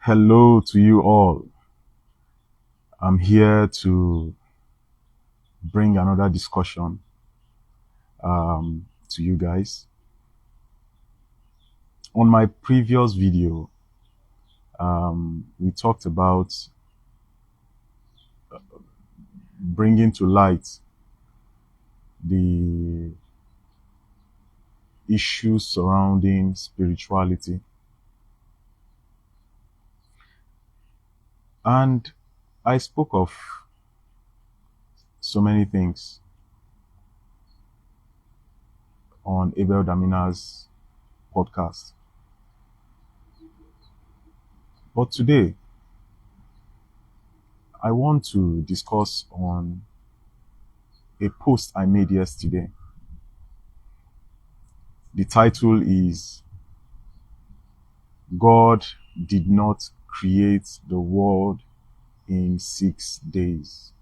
Hello to you all. I'm here to bring another discussion to you guys. On my previous video, we talked about bringing to light the issues surrounding spirituality. And I spoke of so many things on Abel Damina's podcast. But today, I want to discuss on a post I made yesterday. The title is God did not create the world in 6 days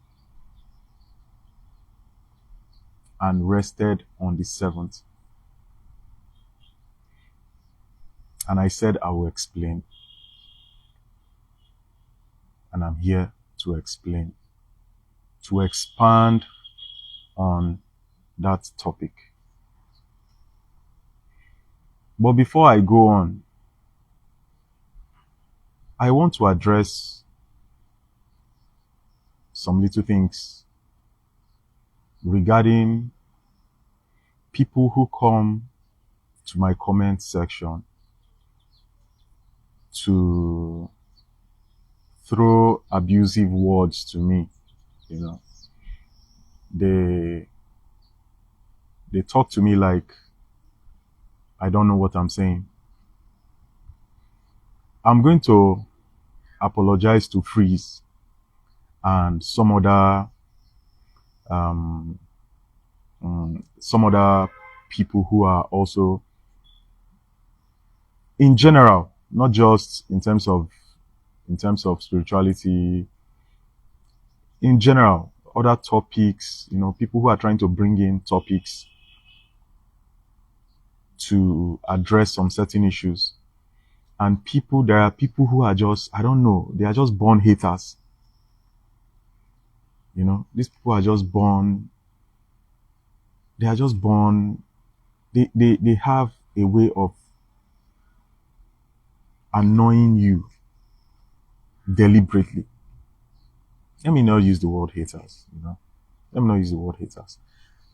and rested on the seventh. And I said I will explain. And I'm here to explain, to expand on that topic. But before I go on, I want to address some little things regarding people who come to my comment section to throw abusive words to me. They talk to me like I don't know what I'm saying. I'm going to apologize to Freeze and some other people who are also, in general, not just in terms of spirituality, in general, other topics, people who are trying to bring in topics to address some certain issues. And there are people who are just, I don't know, they are just born haters. These people are just born, they have a way of annoying you deliberately. Let me not use the word haters, Let me not use the word haters.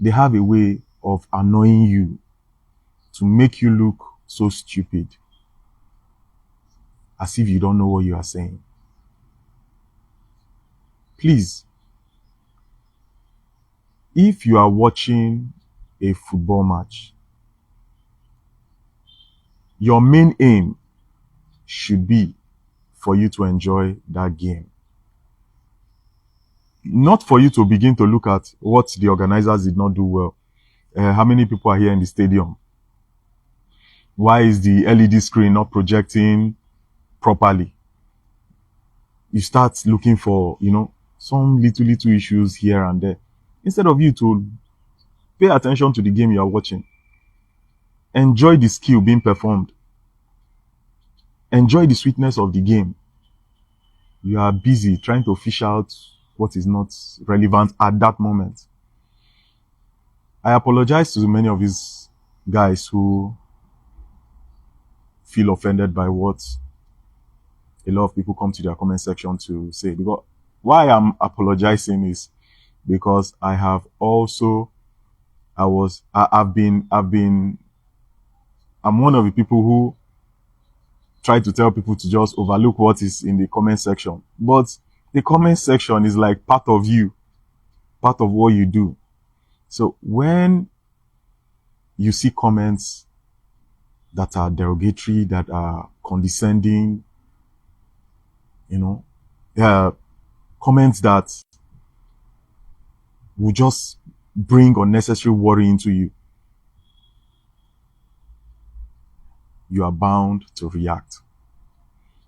They have a way of annoying you to make you look so stupid, as if you don't know what you are saying. Please, if you are watching a football match, your main aim should be for you to enjoy that game. Not for you to begin to look at what the organizers did not do well. How many people are here in the stadium? Why is the LED screen not projecting properly? You start looking for, some little issues here and there. Instead of you to pay attention to the game you are watching. Enjoy the skill being performed. Enjoy the sweetness of the game. You are busy trying to fish out what is not relevant at that moment. I apologize to many of these guys who feel offended by what a lot of people come to their comment section to say. Because why I'm apologizing is because I'm one of the people who try to tell people to just overlook what is in the comment section. But the comment section is like part of you, part of what you do. So when you see comments that are derogatory, that are condescending, comments that will just bring unnecessary worry into you, you are bound to react.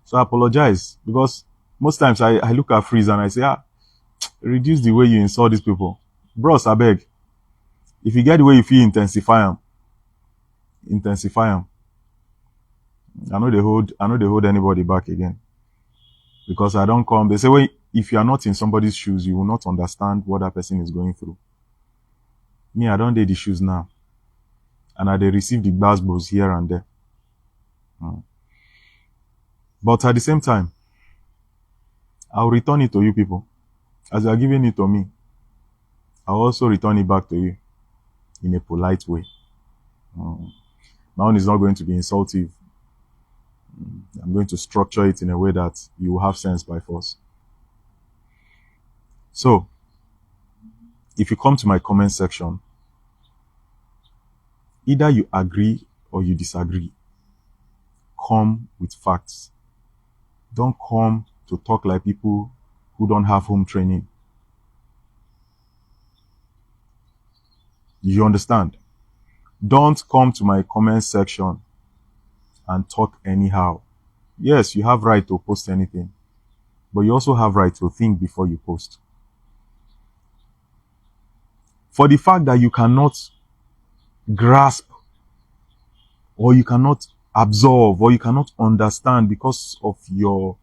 So I apologize, because most times I look at Freeze and I say, reduce the way you insult these people. Bros, I beg. If you get the way you feel, intensify them. I know they hold anybody back again. Because I don't come, they say, well, if you are not in somebody's shoes, you will not understand what that person is going through. Me, I don't do the shoes now. And I they receive the gbasgbos here and there. But at the same time, I'll return it to you people. As you are giving it to me, I'll also return it back to you in a polite way. My own is not going to be insultive. I'm going to structure it in a way that you will have sense by force. So, if you come to my comment section, either you agree or you disagree. Come with facts. Don't come to talk like people who don't have home training. You understand? Don't come to my comment section and talk anyhow. Yes, you have right to post anything, but you also have right to think before you post. For the fact that you cannot grasp or you cannot absorb or you cannot understand because of your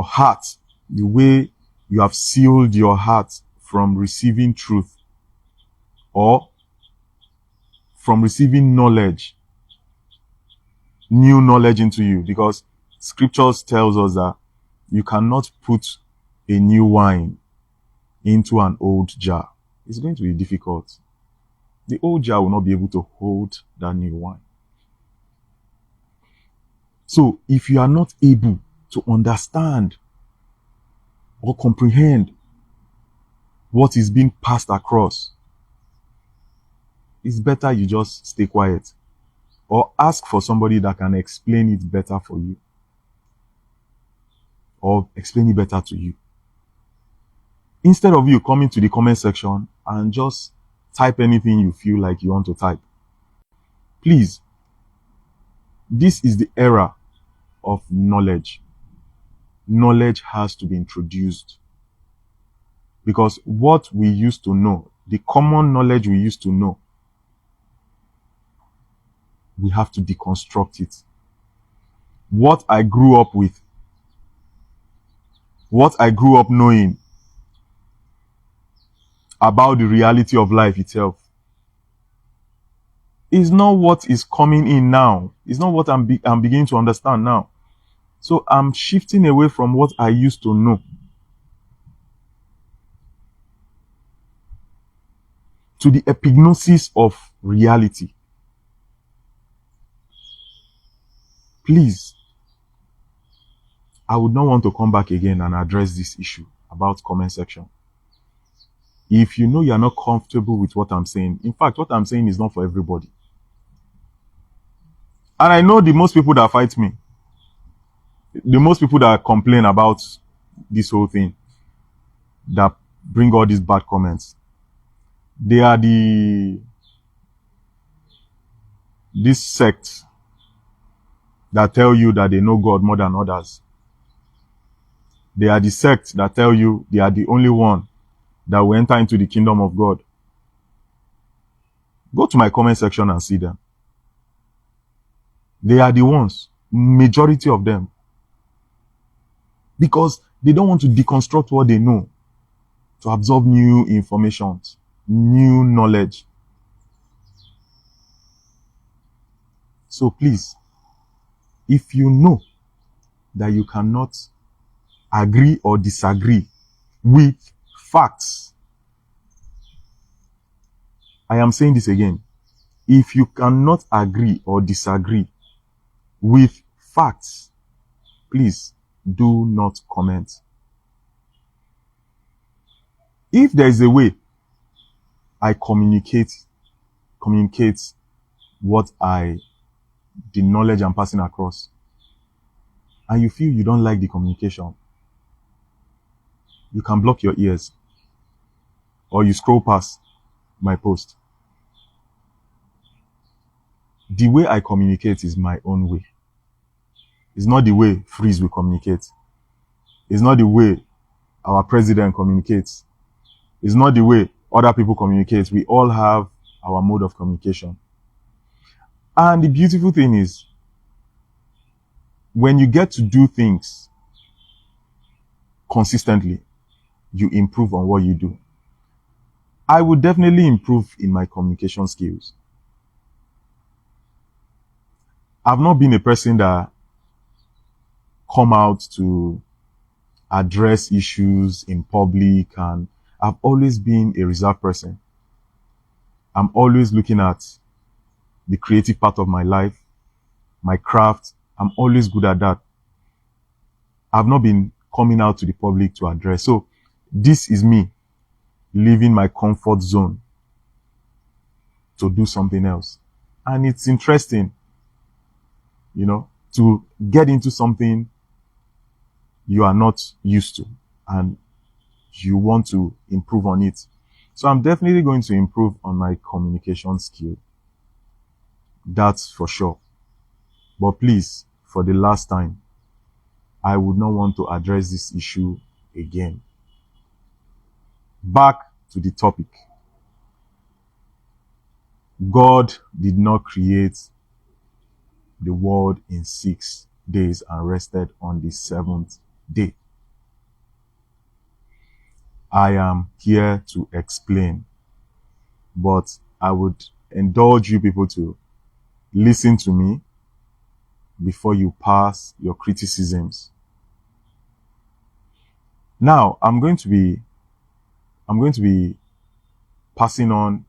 heart, the way you have sealed your heart from receiving truth or from receiving knowledge, new knowledge into you, because scriptures tells us that you cannot put a new wine into an old jar. It's going to be difficult. The old jar will not be able to hold that new wine. So if you are not able to understand or comprehend what is being passed across, it's better you just stay quiet or ask for somebody that can explain it better for you or explain it better to you. Instead of you coming to the comment section and just type anything you feel like you want to type. Please, this is the era of knowledge. Knowledge has to be introduced. Because what we used to know, the common knowledge we used to know, we have to deconstruct it. What I grew up with, what I grew up knowing about the reality of life itself is not what is coming in now. It's not what I'm beginning to understand now. So I'm shifting away from what I used to know to the epignosis of reality. Please, I would not want to come back again and address this issue about comment section. If you know you're not comfortable with what I'm saying, in fact, what I'm saying is not for everybody. And I know the most people that fight me, the most people that complain about this whole thing, that bring all these bad comments, they are this sect that tell you that they know God more than others. They are the sect that tell you they are the only one that will enter into the kingdom of God. Go to my comment section and see them. They are the ones, majority of them. Because they don't want to deconstruct what they know, to absorb new information, new knowledge. So please, if you know that you cannot agree or disagree with facts, I am saying this again. If you cannot agree or disagree with facts, please do not comment. If there is a way I communicate what the knowledge I'm passing across, and you feel you don't like the communication, you can block your ears or you scroll past my post. The way I communicate is my own way. It's not the way Freeze will communicate. It's not the way our president communicates. It's not the way other people communicate. We all have our mode of communication. And the beautiful thing is, when you get to do things consistently, you improve on what you do. I would definitely improve in my communication skills. I've not been a person that come out to address issues in public, and I've always been a reserved person. I'm always looking at the creative part of my life, my craft. I'm always good at that. I've not been coming out to the public to address. So this is me leaving my comfort zone to do something else. And it's interesting, to get into something you are not used to and you want to improve on it. So I'm definitely going to improve on my communication skill. That's for sure. But please, for the last time, I would not want to address this issue again. Back to the topic. God did not create the world in 6 days and rested on the 7th day. I am here to explain, but I would indulge you people to listen to me before you pass your criticisms. Now, I'm going to be passing on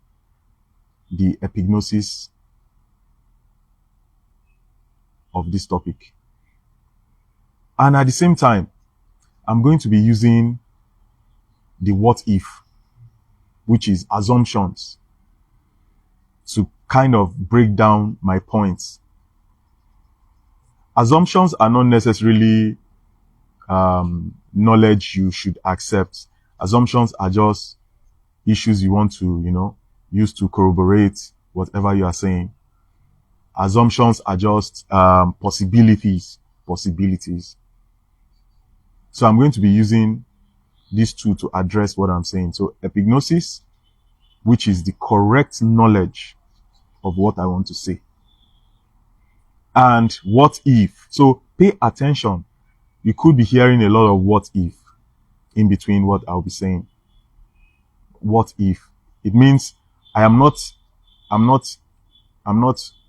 the epignosis of this topic. And at the same time, I'm going to be using the what if, which is assumptions, to kind of break down my points. Assumptions are not necessarily knowledge you should accept. Assumptions are just issues you want to, use to corroborate whatever you are saying. Assumptions are just possibilities. So I'm going to be using these two to address what I'm saying. So epignosis, which is the correct knowledge of what I want to say. And what if? So pay attention. You could be hearing a lot of what if in between what I'll be saying. What if? It means I'm not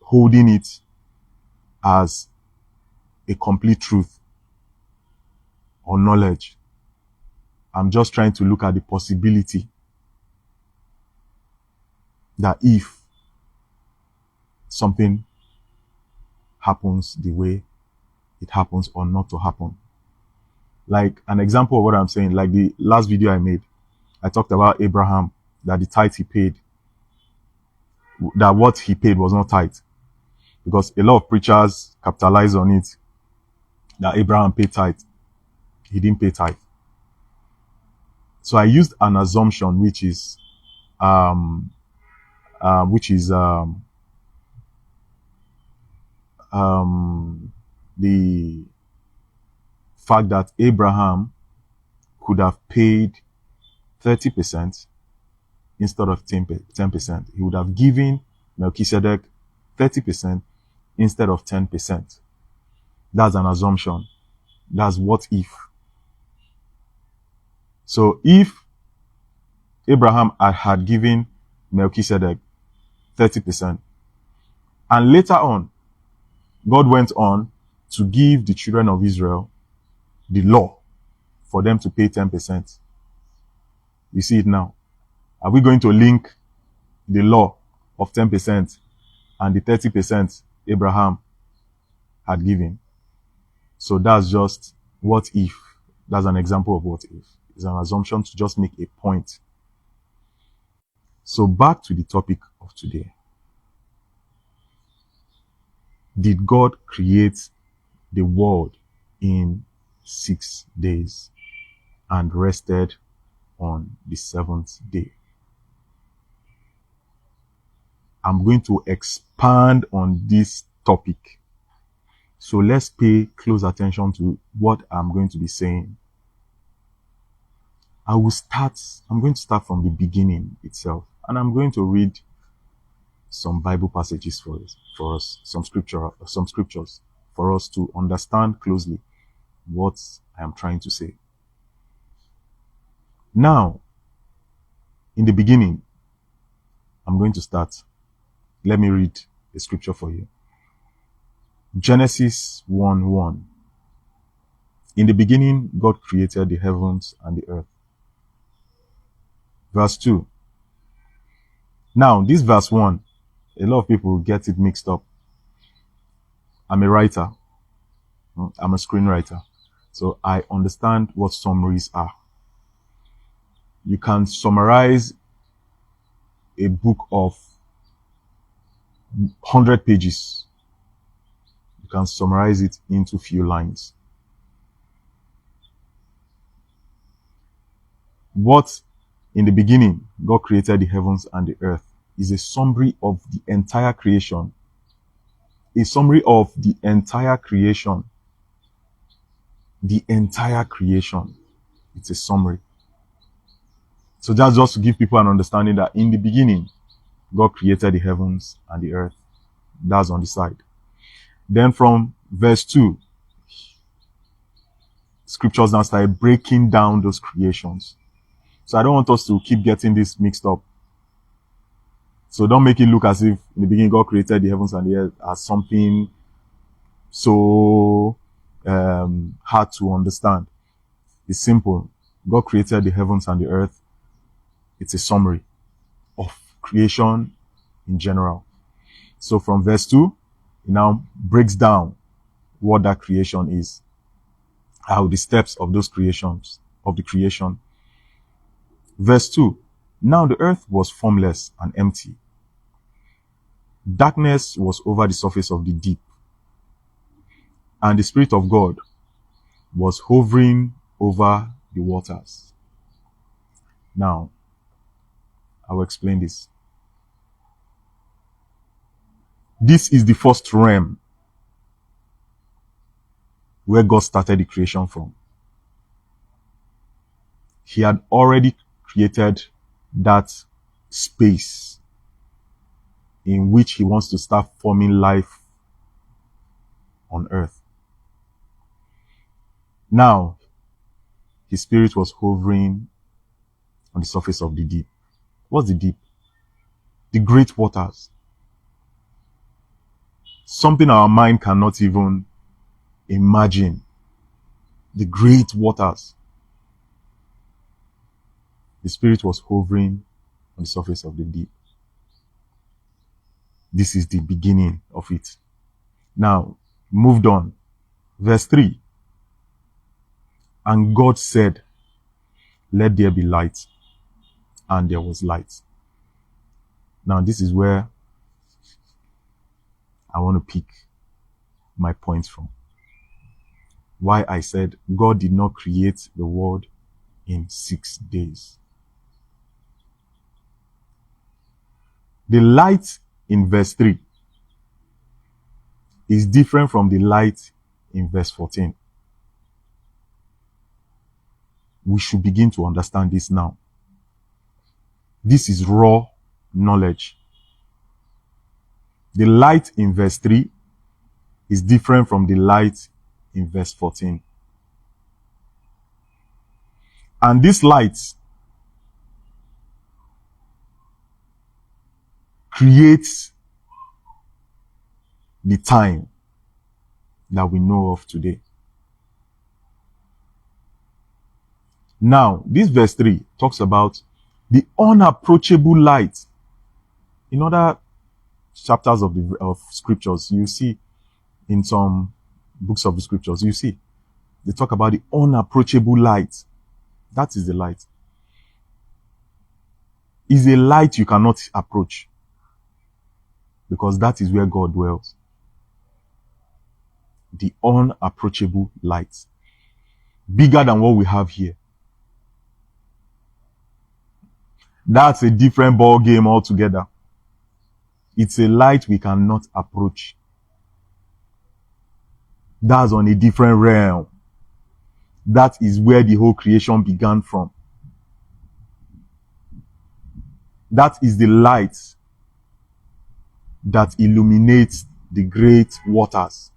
holding it as a complete truth or knowledge. I'm just trying to look at the possibility that if something happens the way it happens or not to happen. Like an example of what I'm saying, like the last video I made, I talked about Abraham, that the tithe he paid, that what he paid was not tithe. Because a lot of preachers capitalize on it, that Abraham paid tithe. He didn't pay tithe. So I used an assumption, which is the fact that Abraham could have paid 30% instead of 10%. He would have given Melchizedek 30% instead of 10%. That's an assumption. That's what if. So if Abraham had given Melchizedek 30%, and later on, God went on to give the children of Israel the law for them to pay 10%. You see it now. Are we going to link the law of 10% and the 30% Abraham had given? So that's just what if. That's an example of what if. It's an assumption to just make a point. So back to the topic of today. Did God create the world in 6 days and rested on the 7th day? I'm going to expand on this topic. So let's pay close attention to what I'm going to be saying. I'm going to start from the beginning itself, and I'm going to read some Bible passages for us, some scriptures for us to understand closely what I am trying to say. Now, in the beginning, I'm going to start. Let me read a scripture for you. Genesis 1:1. In the beginning, God created the heavens and the earth. Verse 2. Now, this verse 1, a lot of people get it mixed up. I'm a writer. I'm a screenwriter. So I understand what summaries are. You can summarize a book of 100 pages. You can summarize it into few lines. What in the beginning God created the heavens and the earth is a summary of the entire creation. A summary of the entire creation. The entire creation. It's a summary. So that's just to give people an understanding that in the beginning, God created the heavens and the earth. That's on the side. Then from verse 2, scriptures now started breaking down those creations. So I don't want us to keep getting this mixed up. So don't make it look as if in the beginning God created the heavens and the earth as something so hard to understand. It's simple. God created the heavens and the earth. It's a summary of creation in general. So from verse 2, it now breaks down what that creation is. How the steps of those creations, of the creation. Verse 2, now the earth was formless and empty. Darkness was over the surface of the deep. And the Spirit of God was hovering over the waters. Now, I will explain this. This is the first realm where God started the creation from. He had already created that space in which he wants to start forming life on earth. Now, his spirit was hovering on the surface of the deep. What's the deep? The great waters. Something our mind cannot even imagine. The great waters. The spirit was hovering on the surface of the deep. This is the beginning of it. Now, moved on. Verse 3. And God said, let there be light. And there was light. Now, this is where I want to pick my points from. Why I said God did not create the world in 6 days. The light in verse 3 is different from the light in verse 14. We should begin to understand this now. This is raw knowledge. The light in verse 3 is different from the light in verse 14. And this light creates the time that we know of today. Now, this verse 3 talks about the unapproachable light. In other chapters of scriptures, you see, in some books of the scriptures, you see, they talk about the unapproachable light. That is the light. It's a light you cannot approach, because that is where God dwells. The unapproachable light. Bigger than what we have here. That's a different ball game altogether. It's a light we cannot approach. That's on a different realm. That is where the whole creation began from. That is the light that illuminates the great waters.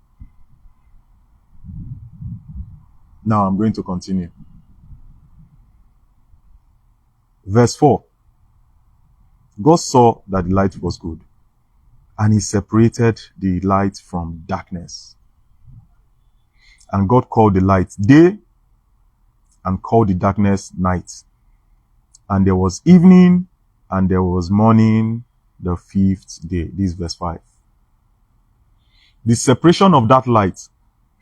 Now I'm going to continue. Verse 4. God saw that the light was good, and he separated the light from darkness. And God called the light day, and called the darkness night. And there was evening, and there was morning, the fifth day. This is verse 5. The separation of that light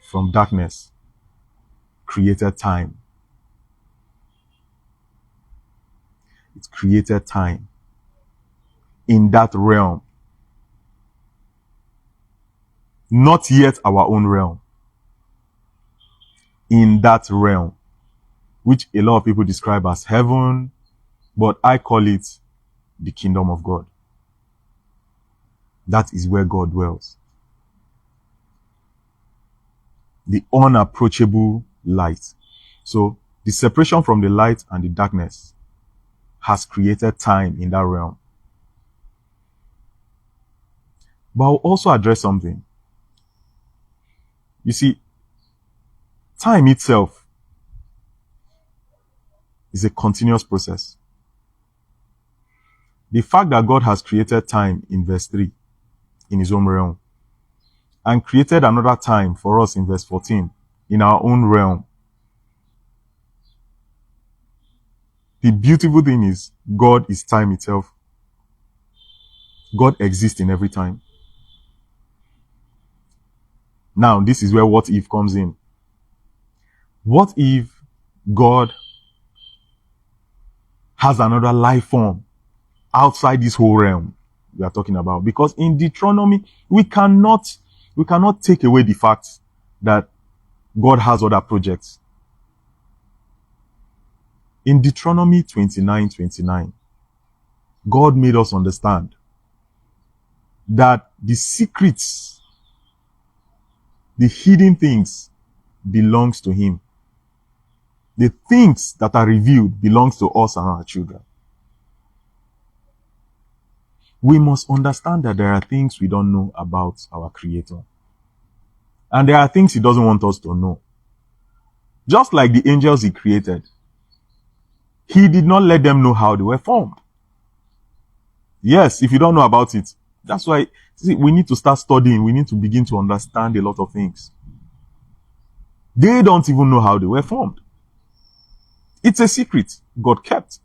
from darkness created time. It created time in that realm. Not yet our own realm. In that realm, which a lot of people describe as heaven, but I call it the kingdom of God. That is where God dwells. The unapproachable light. So the separation from the light and the darkness has created time in that realm. But I'll also address something. You see, time itself is a continuous process. The fact that God has created time in verse 3 in his own realm and created another time for us in verse 14 in our own realm. The beautiful thing is God is time itself. God exists in every time. Now, this is where what if comes in. What if God has another life form outside this whole realm we are talking about? Because in Deuteronomy, we cannot take away the fact that God has other projects. In Deuteronomy 29:29, God made us understand that the secrets, the hidden things belongs to him. The things that are revealed belongs to us and our children. We must understand that there are things we don't know about our Creator. And there are things he doesn't want us to know. Just like the angels he created, he did not let them know how they were formed. Yes, if you don't know about it, that's why we need to start studying. We need to begin to understand a lot of things. They don't even know how they were formed. It's a secret God kept.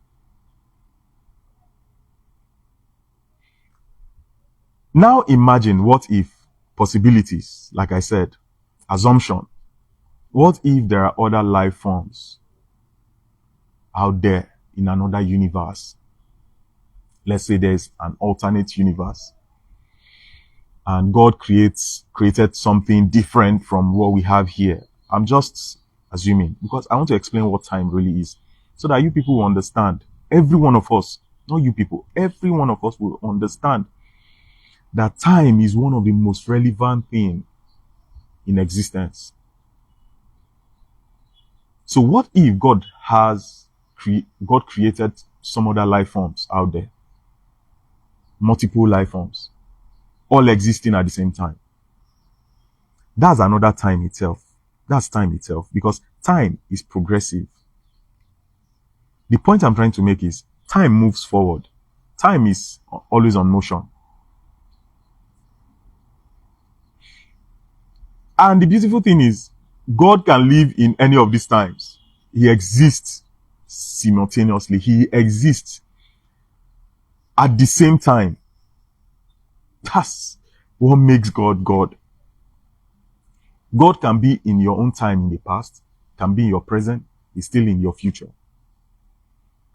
Now imagine what if possibilities, like I said, assumption. What if there are other life forms out there in another universe? Let's say there's an alternate universe and God created something different from what we have here. I'm just assuming because I want to explain what time really is so that you people will understand. Every one of us, not you people, every one of us will understand that time is one of the most relevant things in existence. So what if God created some other life forms out there? Multiple life forms, all existing at the same time. That's another time itself. That's time itself because time is progressive. The point I'm trying to make is time moves forward. Time is always on motion. And the beautiful thing is God can live in any of these times. He exists simultaneously. He exists at the same time. That's what makes God God. God can be in your own time in the past, can be in your present, he's still in your future.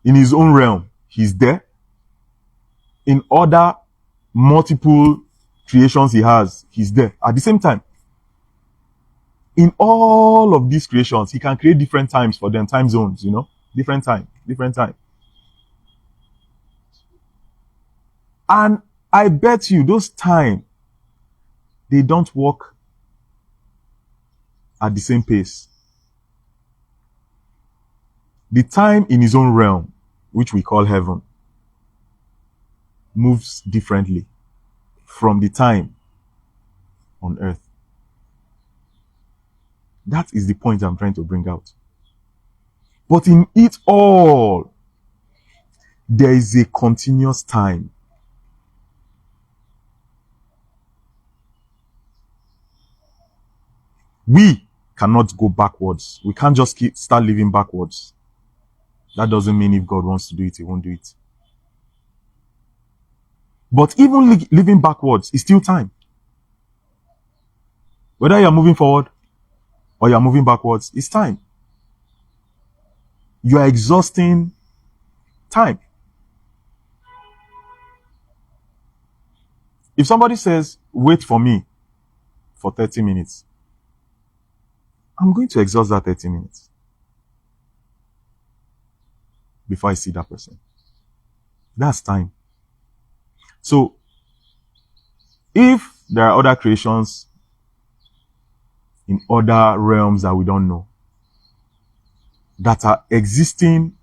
In his own realm, he's there. In other multiple creations he has, he's there at the same time. In all of these creations, he can create different times for them, time zones, different time. And I bet you those time, they don't work at the same pace. The time in his own realm, which we call heaven, moves differently from the time on earth. That is the point I'm trying to bring out. But in it all, there is a continuous time. We cannot go backwards. We can't just start living backwards. That doesn't mean if God wants to do it, he won't do it. But even living backwards is still time. Whether you're moving forward or you're moving backwards, it's time. You are exhausting time. If somebody says, wait for me for 30 minutes, I'm going to exhaust that 30 minutes before I see that person. That's time. So, if there are other creations in other realms that we don't know, that are existing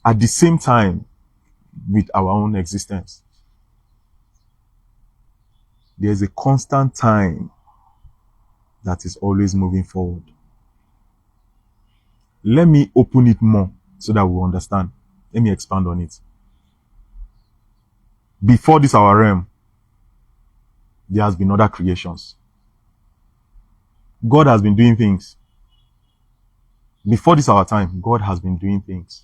at the same time with our own existence, there's a constant time that is always moving forward. Let me open it more so that we understand. Let me expand on it. Before this our realm, there has been other creations. God has been doing things. Before this our time, God has been doing things.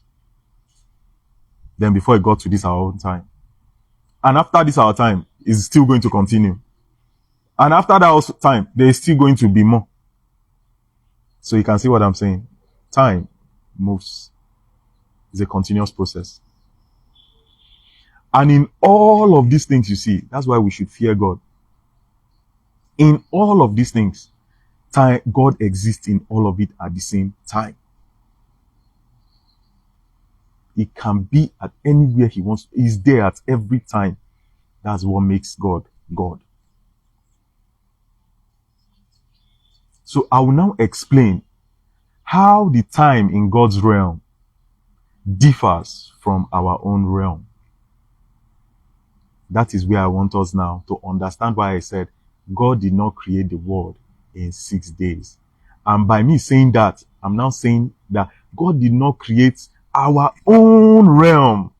Then before it got to this our own time. And after this our time, it's still going to continue. And after that time, there is still going to be more. So you can see what I'm saying. Time moves. It's a continuous process. And in all of these things you see, that's why we should fear God. In all of these things, time, God exists in all of it at the same time. He can be at anywhere he wants. He's there at every time. That's what makes God, God. So I will now explain how the time in God's realm differs from our own realm. That is where I want us now to understand why I said God did not create the world in 6 days. And by me saying that, I'm now saying that God did not create our own realm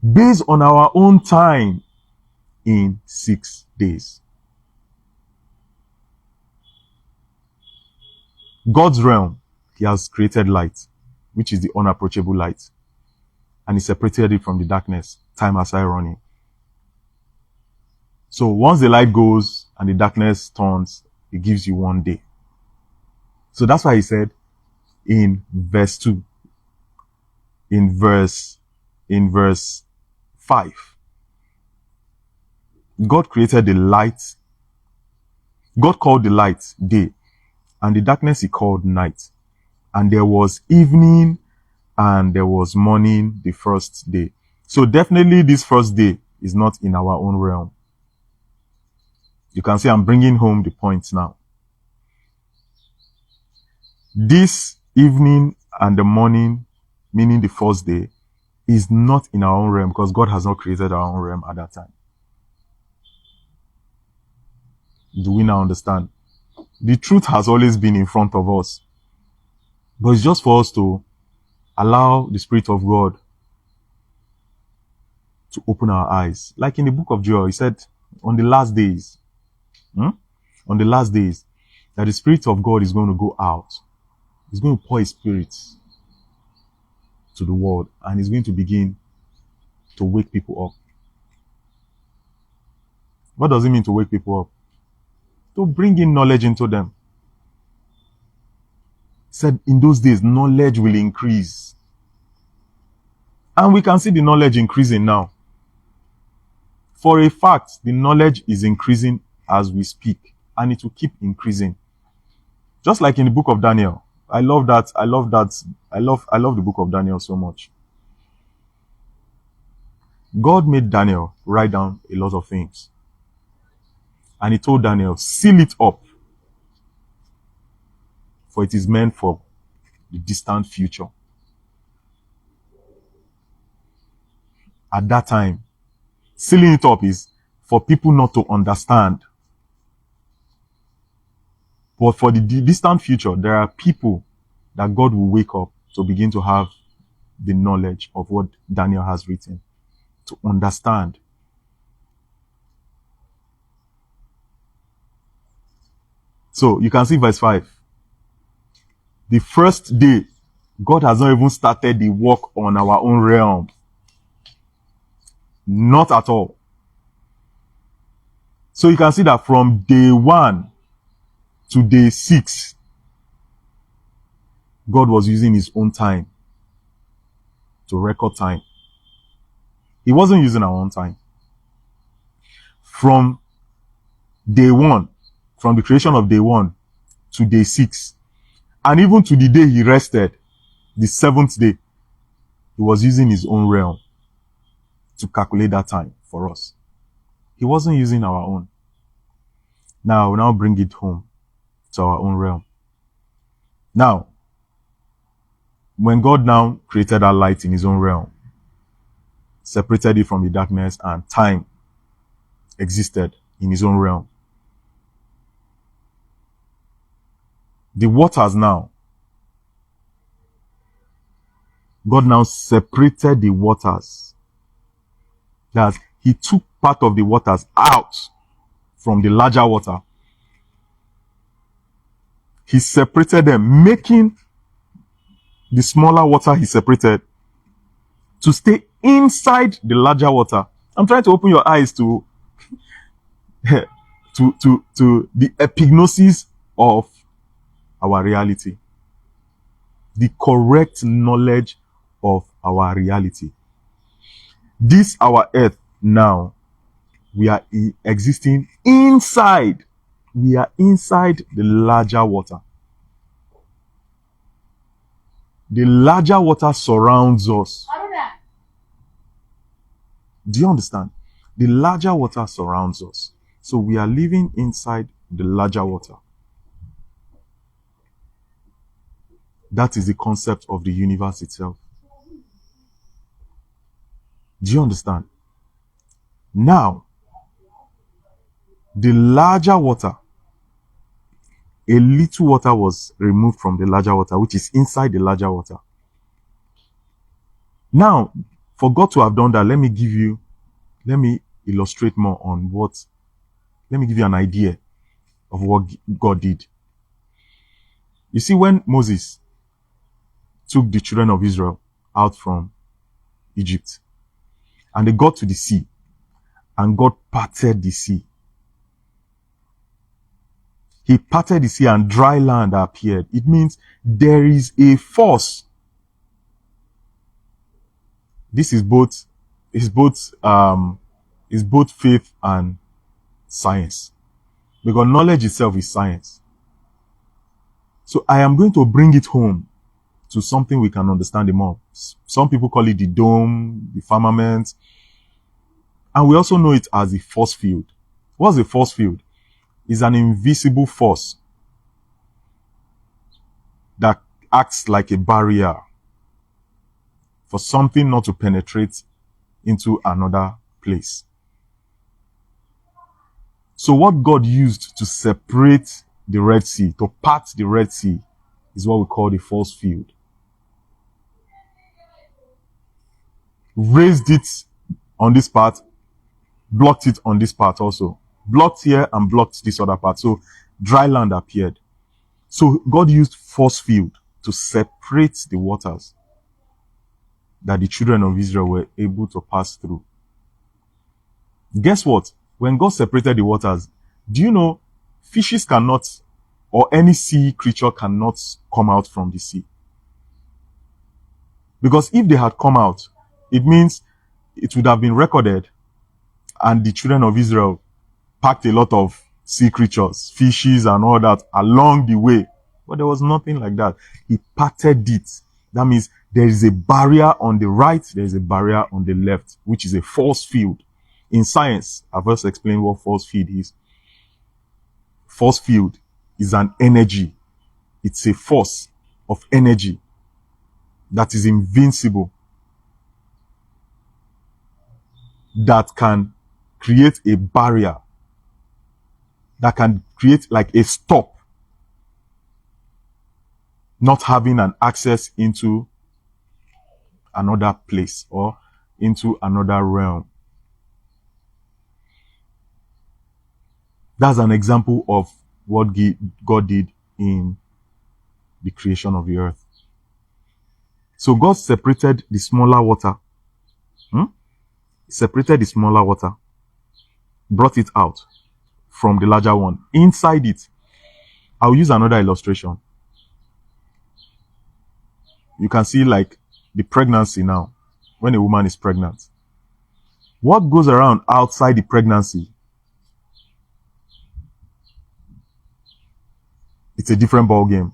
based on our own time in 6 days. God's realm, he has created light, which is the unapproachable light. And he separated it from the darkness, time aside running. So once the light goes and the darkness turns, it gives you 1 day. So that's why he said in verse 2, in verse 5, God created the light. God called the light day, and the darkness he called night. And there was evening and there was morning the first day. So definitely this first day is not in our own realm. You can see I'm bringing home the points now. This evening and the morning, meaning the first day, is not in our own realm because God has not created our own realm at that time. Do we now understand? The truth has always been in front of us. But it's just for us to allow the Spirit of God to open our eyes. Like in the book of Joel, he said, on the last days, that the Spirit of God is going to go out. He's going to pour his Spirit to the world, and he's going to begin to wake people up. What does it mean to wake people up? To bring in knowledge into them. He said in those days, knowledge will increase. And we can see the knowledge increasing now. For a fact, the knowledge is increasing as we speak, and it will keep increasing. Just like in the book of Daniel. I love the book of Daniel so much. God made Daniel write down a lot of things. And he told Daniel, seal it up, for it is meant for the distant future. At that time, sealing it up is for people not to understand. But for the distant future, there are people that God will wake up to begin to have the knowledge of what Daniel has written, to understand. So you can see verse 5. The first day, God has not even started the work on our own realm. Not at all. So you can see that from day 1 to day 6, God was using his own time to record time. He wasn't using our own time. From day 1, from the creation of day 1 to day 6, and even to the day he rested, the 7th day, he was using his own realm to calculate that time for us. He wasn't using our own. Now, we'll now bring it home to our own realm. Now, when God now created that light in his own realm, separated it from the darkness, and time existed in his own realm, the waters now, God now separated the waters. That he took part of the waters out from the larger water. He separated them, making the smaller water he separated to stay inside the larger water. I'm trying to open your eyes to the epignosis of our reality, the correct knowledge of our reality. This our earth now, we are existing inside. We are inside the larger water. The larger water surrounds us. Do you understand? The larger water surrounds us. So we are living inside the larger water. That is the concept of the universe itself. Do you understand? Now, the larger water, a little water was removed from the larger water, which is inside the larger water. Now, for God to have done that, let me illustrate more on let me give you an idea of what God did. You see, when Moses took the children of Israel out from Egypt, and they got to the sea, and God parted the sea. He parted the sea and dry land appeared. It means there is a force. This is both faith and science. Because knowledge itself is science. So I am going to bring it home to something we can understand more. Some people call it the dome, the firmament. And we also know it as the force field. What's the force field? It's an invisible force that acts like a barrier for something not to penetrate into another place. So what God used to separate the Red Sea, to part the Red Sea, is what we call the force field. Raised it on this part, blocked it on this part also. Blocked here and blocked this other part. So dry land appeared. So God used force field to separate the waters that the children of Israel were able to pass through. Guess what? When God separated the waters, do you know fishes cannot, or any sea creature cannot come out from the sea? Because if they had come out, it means it would have been recorded, and the children of Israel packed a lot of sea creatures, fishes and all that along the way. But there was nothing like that. He parted it. That means there is a barrier on the right, there is a barrier on the left, which is a force field. In science, I've just explained what force field is. Force field is an energy. It's a force of energy that is invincible, that can create a barrier, that can create like a stop not having an access into another place or into another realm. That's an example of what God did in the creation of the earth. So God separated the smaller water. Separated the smaller water, brought it out from the larger one. Inside it, I'll use another illustration. You can see like the pregnancy now, when a woman is pregnant. What goes around outside the pregnancy, it's a different ball game.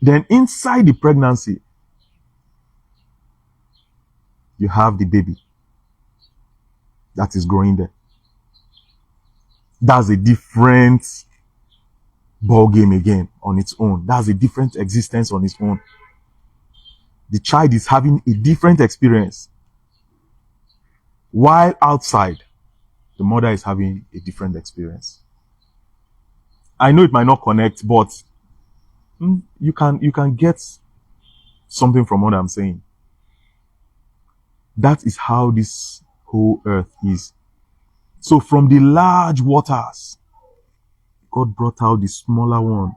Then inside the pregnancy, you have the baby that is growing there. That's a different ball game again on its own. That's a different existence on its own. The child is having a different experience, while outside, the mother is having a different experience. I know it might not connect, but you can get something from what I'm saying. That is how this whole earth is. So from the large waters, God brought out the smaller one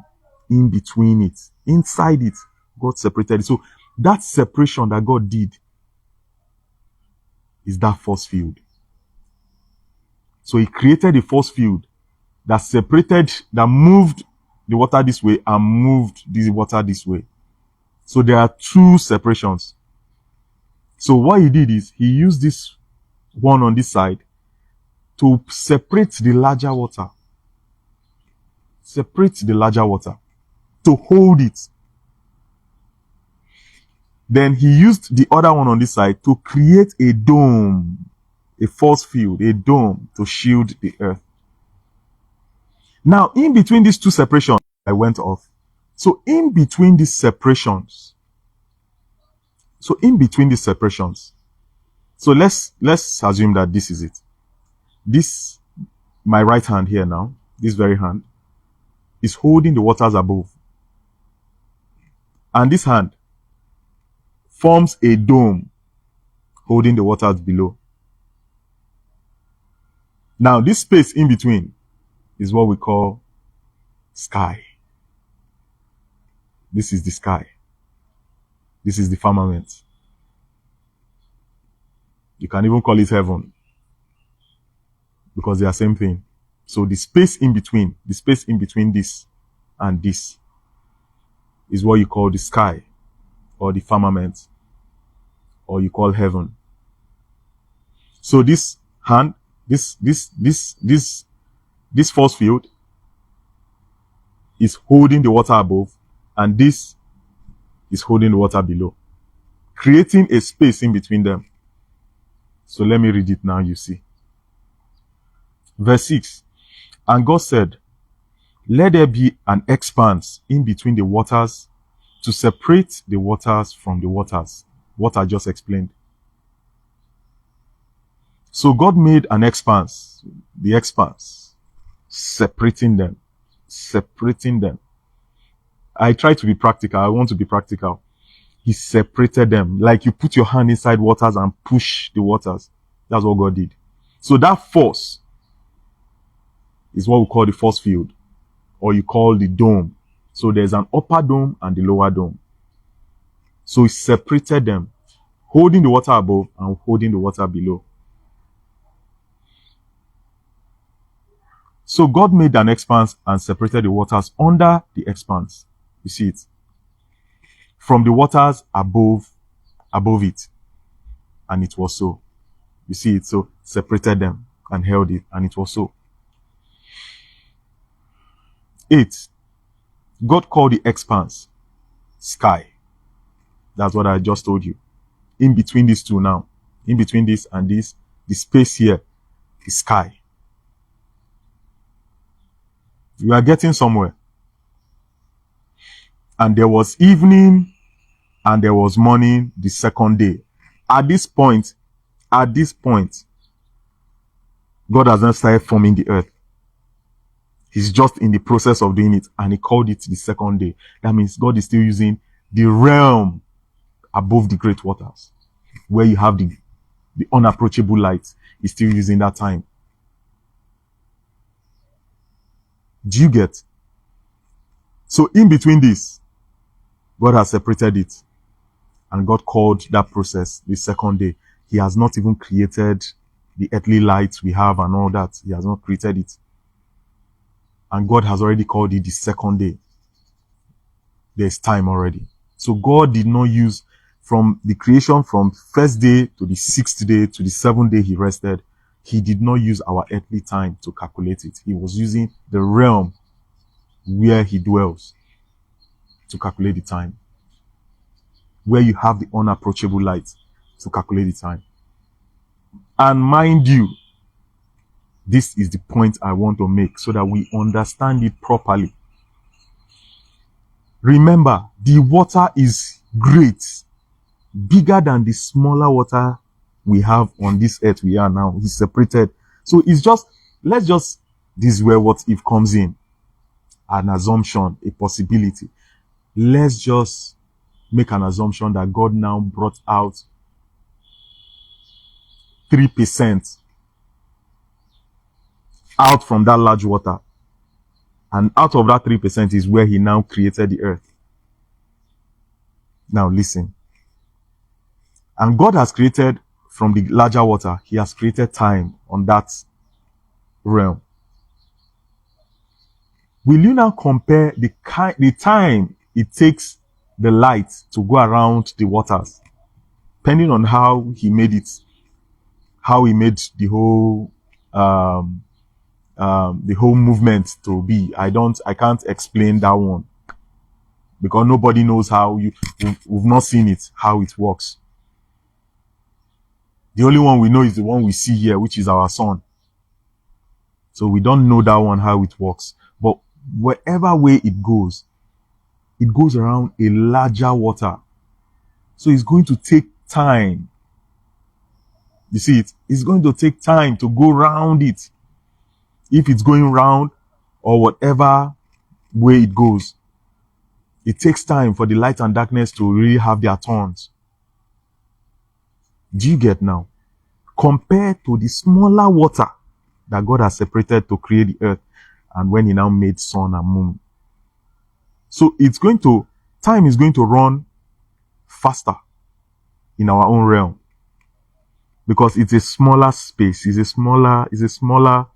in between it. Inside it, God separated it. So that separation that God did is that force field. So he created a force field that separated, that moved the water this way and moved the water this way. So there are two separations. So what he did is he used this one on this side to separate the larger water. Separate the larger water. To hold it. Then he used the other one on this side to create a dome, a force field, a dome to shield the earth. Now, in between these two separations, I went off. So in between these separations, so let's assume that this is it. This, my right hand here now, this very hand, is holding the waters above. And this hand forms a dome holding the waters below. Now, this space in between is what we call sky. This is the sky. This is the firmament. You can even call it heaven, because they are the same thing. So the space in between this and this is what you call the sky, or the firmament, or you call heaven. So this hand, this force field is holding the water above, and this is holding the water below, creating a space in between them. So let me read it now, you see. Verse 6. And God said, let there be an expanse in between the waters to separate the waters from the waters. What I just explained. So God made an expanse, the expanse, separating them. I try to be practical. I want to be practical. He separated them. Like you put your hand inside waters and push the waters. That's what God did. So that force is what we call the force field, or you call the dome. So there's an upper dome and the lower dome. So he separated them, holding the water above and holding the water below. So God made an expanse and separated the waters under the expanse. You see it? From the waters above it. And it was so. You see it? So separated them and held it, and it was so. 8. God called the expanse sky. That's what I just told you. In between these two now, in between this and this, the space here is sky. We are getting somewhere. And there was evening and there was morning the second day. At this point, God has not started forming the earth. He's just in the process of doing it, and he called it the second day. That means God is still using the realm above the great waters, where you have the unapproachable light. He's still using that time. Do you get? So in between this, God has separated it, and God called that process the second day. He has not even created the earthly lights we have and all that. He has not created it. And God has already called it the second day. There's time already. So God did not use from the creation from first day to the sixth day to the seventh day he rested. He did not use our earthly time to calculate it. He was using the realm where he dwells to calculate the time. Where you have the unapproachable light to calculate the time. And mind you, this is the point I want to make so that we understand it properly. Remember, the water is great, bigger than the smaller water we have on this earth we are now. It's separated. So it's just, this is where what if comes in. An assumption, a possibility. Let's just make an assumption that God now brought out 3% out from that large water. And out of that 3% is where he now created the earth. Now listen. And God has created from the larger water, he has created time on that realm. Will you now compare the time it takes the light to go around the waters, depending on how he made it, how he made the whole movement to be. I can't explain that one because nobody knows how we've not seen it, how it works. The only one we know is the one we see here, which is our sun. So we don't know that one, how it works. But whatever way it goes around a larger water. So it's going to take time. You see it? It's going to take time to go round it. If it's going round or whatever way it goes, it takes time for the light and darkness to really have their turns. Do you get now? Compared to the smaller water that God has separated to create the earth and when he now made sun and moon. So time is going to run faster in our own realm because it's a smaller space, it's a smaller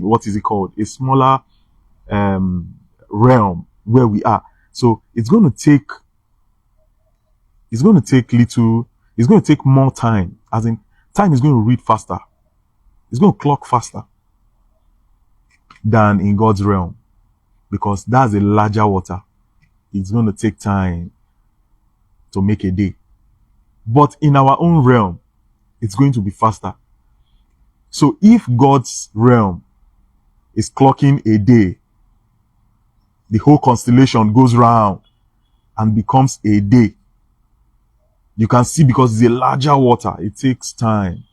what is it called? A smaller realm where we are. So it's going to take more time. As in, time is going to read faster. It's going to clock faster than in God's realm because that's a larger water. It's going to take time to make a day. But in our own realm, it's going to be faster. So if God's realm is clocking a day, the whole constellation goes round and becomes a day. You can see because it's a larger water, it takes time.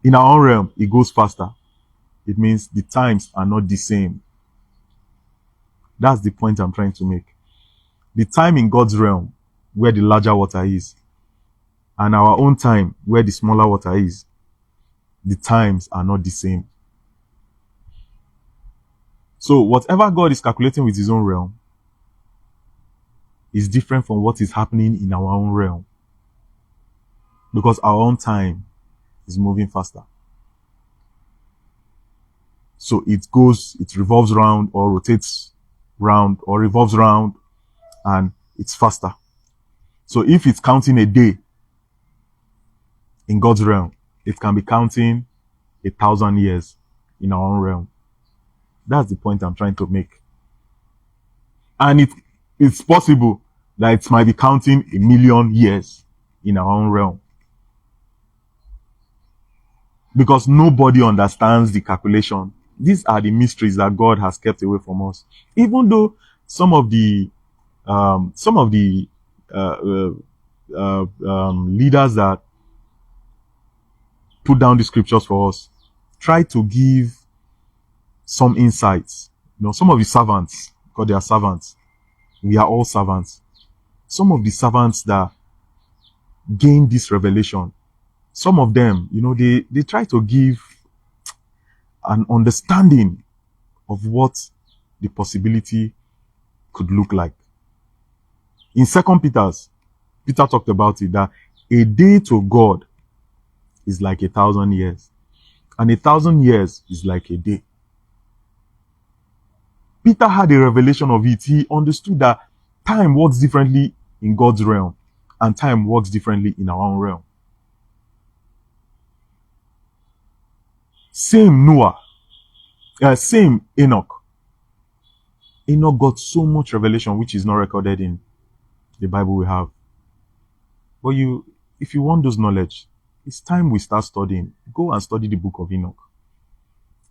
In our own realm, it goes faster. It means the times are not the same. That's the point I'm trying to make. The time in God's realm, where the larger water is, and our own time, where the smaller water is, the times are not the same. So whatever God is calculating with his own realm is different from what is happening in our own realm. Because our own time is moving faster. So it revolves round or rotates round or revolves round and it's faster. So if it's counting a day in God's realm, it can be counting 1,000 years in our own realm. That's the point I'm trying to make. And it's possible that it might be counting 1,000,000 years in our own realm. Because nobody understands the calculation. These are the mysteries that God has kept away from us. Even though some of the leaders that put down the scriptures for us, try to give some insights. Some of the servants, because they are servants, we are all servants. Some of the servants that gained this revelation, some of them, they try to give an understanding of what the possibility could look like. In 2 Peter talked about it, that a day to God is like 1,000 years, and 1,000 years is like a day. Peter had a revelation of it. He understood that time works differently in God's realm, and time works differently in our own realm. Same Noah, same Enoch. Enoch got so much revelation which is not recorded in the Bible we have. But if you want those knowledge, it's time we start studying. Go and study the book of Enoch.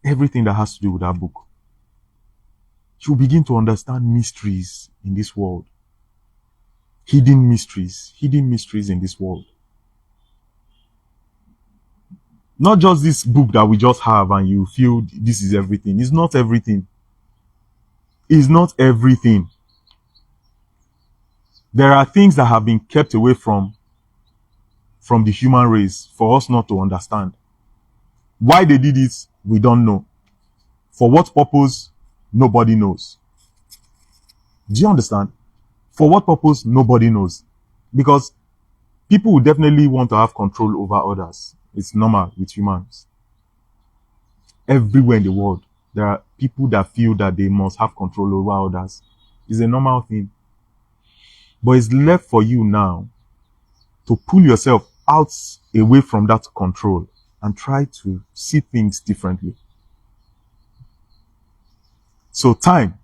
Everything that has to do with that book. You begin to understand mysteries in this world. Hidden mysteries in this world. Not just this book that we just have and you feel this is everything. It's not everything. It's not everything. There are things that have been kept away from the human race for us not to understand. Why they did it, we don't know. For what purpose, nobody knows. Do you understand? For what purpose, nobody knows. Because people will definitely want to have control over others. It's normal with humans. Everywhere in the world, there are people that feel that they must have control over others. It's a normal thing. But it's left for you now to pull yourself out away from that control and try to see things differently. So time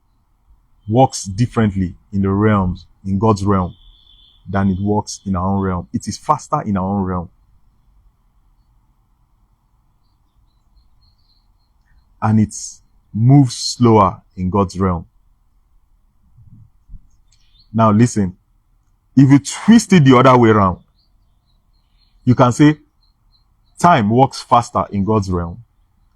works differently in the realms, in God's realm, than it works in our own realm. It is faster in our own realm. And it moves slower in God's realm. Now listen, if you twist it the other way around, you can say time works faster in God's realm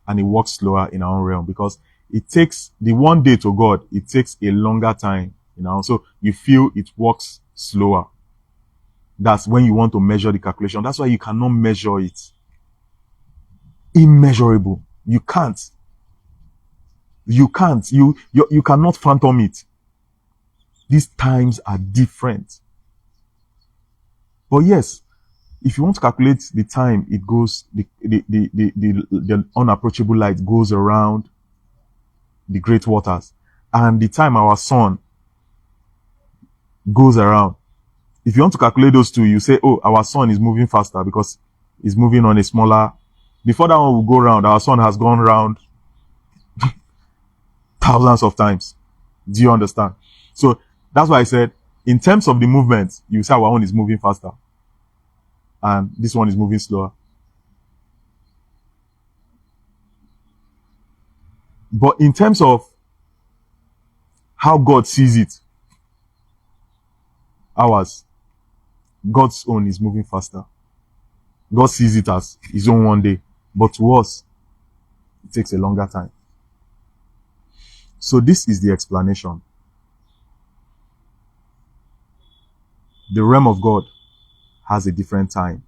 and it works slower in our own realm, because it takes the one day to God, it takes a longer time, so you feel it works slower. That's when you want to measure the calculation. That's why you cannot measure it. Immeasurable. You can't. You cannot phantom it. These times are different. But yes, if you want to calculate the time, it goes, the unapproachable light goes around the great waters, and the time our sun goes around. If you want to calculate those two, you say, oh, our sun is moving faster because it's moving on a smaller. Before that one will go round, our sun has gone round thousands of times. Do you understand? So that's why I said, in terms of the movement, you say our own is moving faster, and this one is moving slower. But in terms of how God sees it, God's own is moving faster. God sees it as his own one day. But to us, it takes a longer time. So this is the explanation. The realm of God has a different time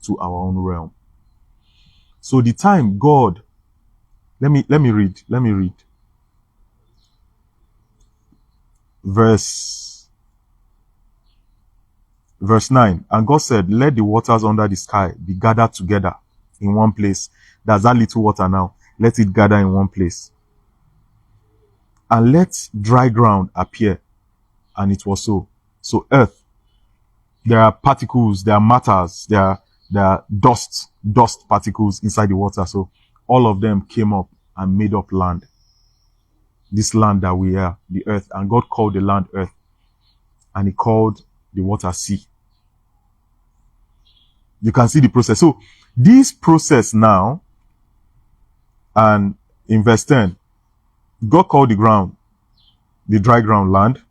to our own realm. So the time God, let me read. Verse 9. And God said, let the waters under the sky be gathered together in one place. That's that little water now. Let it gather in one place. And let dry ground appear. And it was so. So earth, there are particles, there are matters, there are dust particles inside the water. So all of them came up and made up land. This land that we are, the earth. And God called the land earth. And he called the water sea. You can see the process. So this process now, and in verse 10, God called the dry ground land,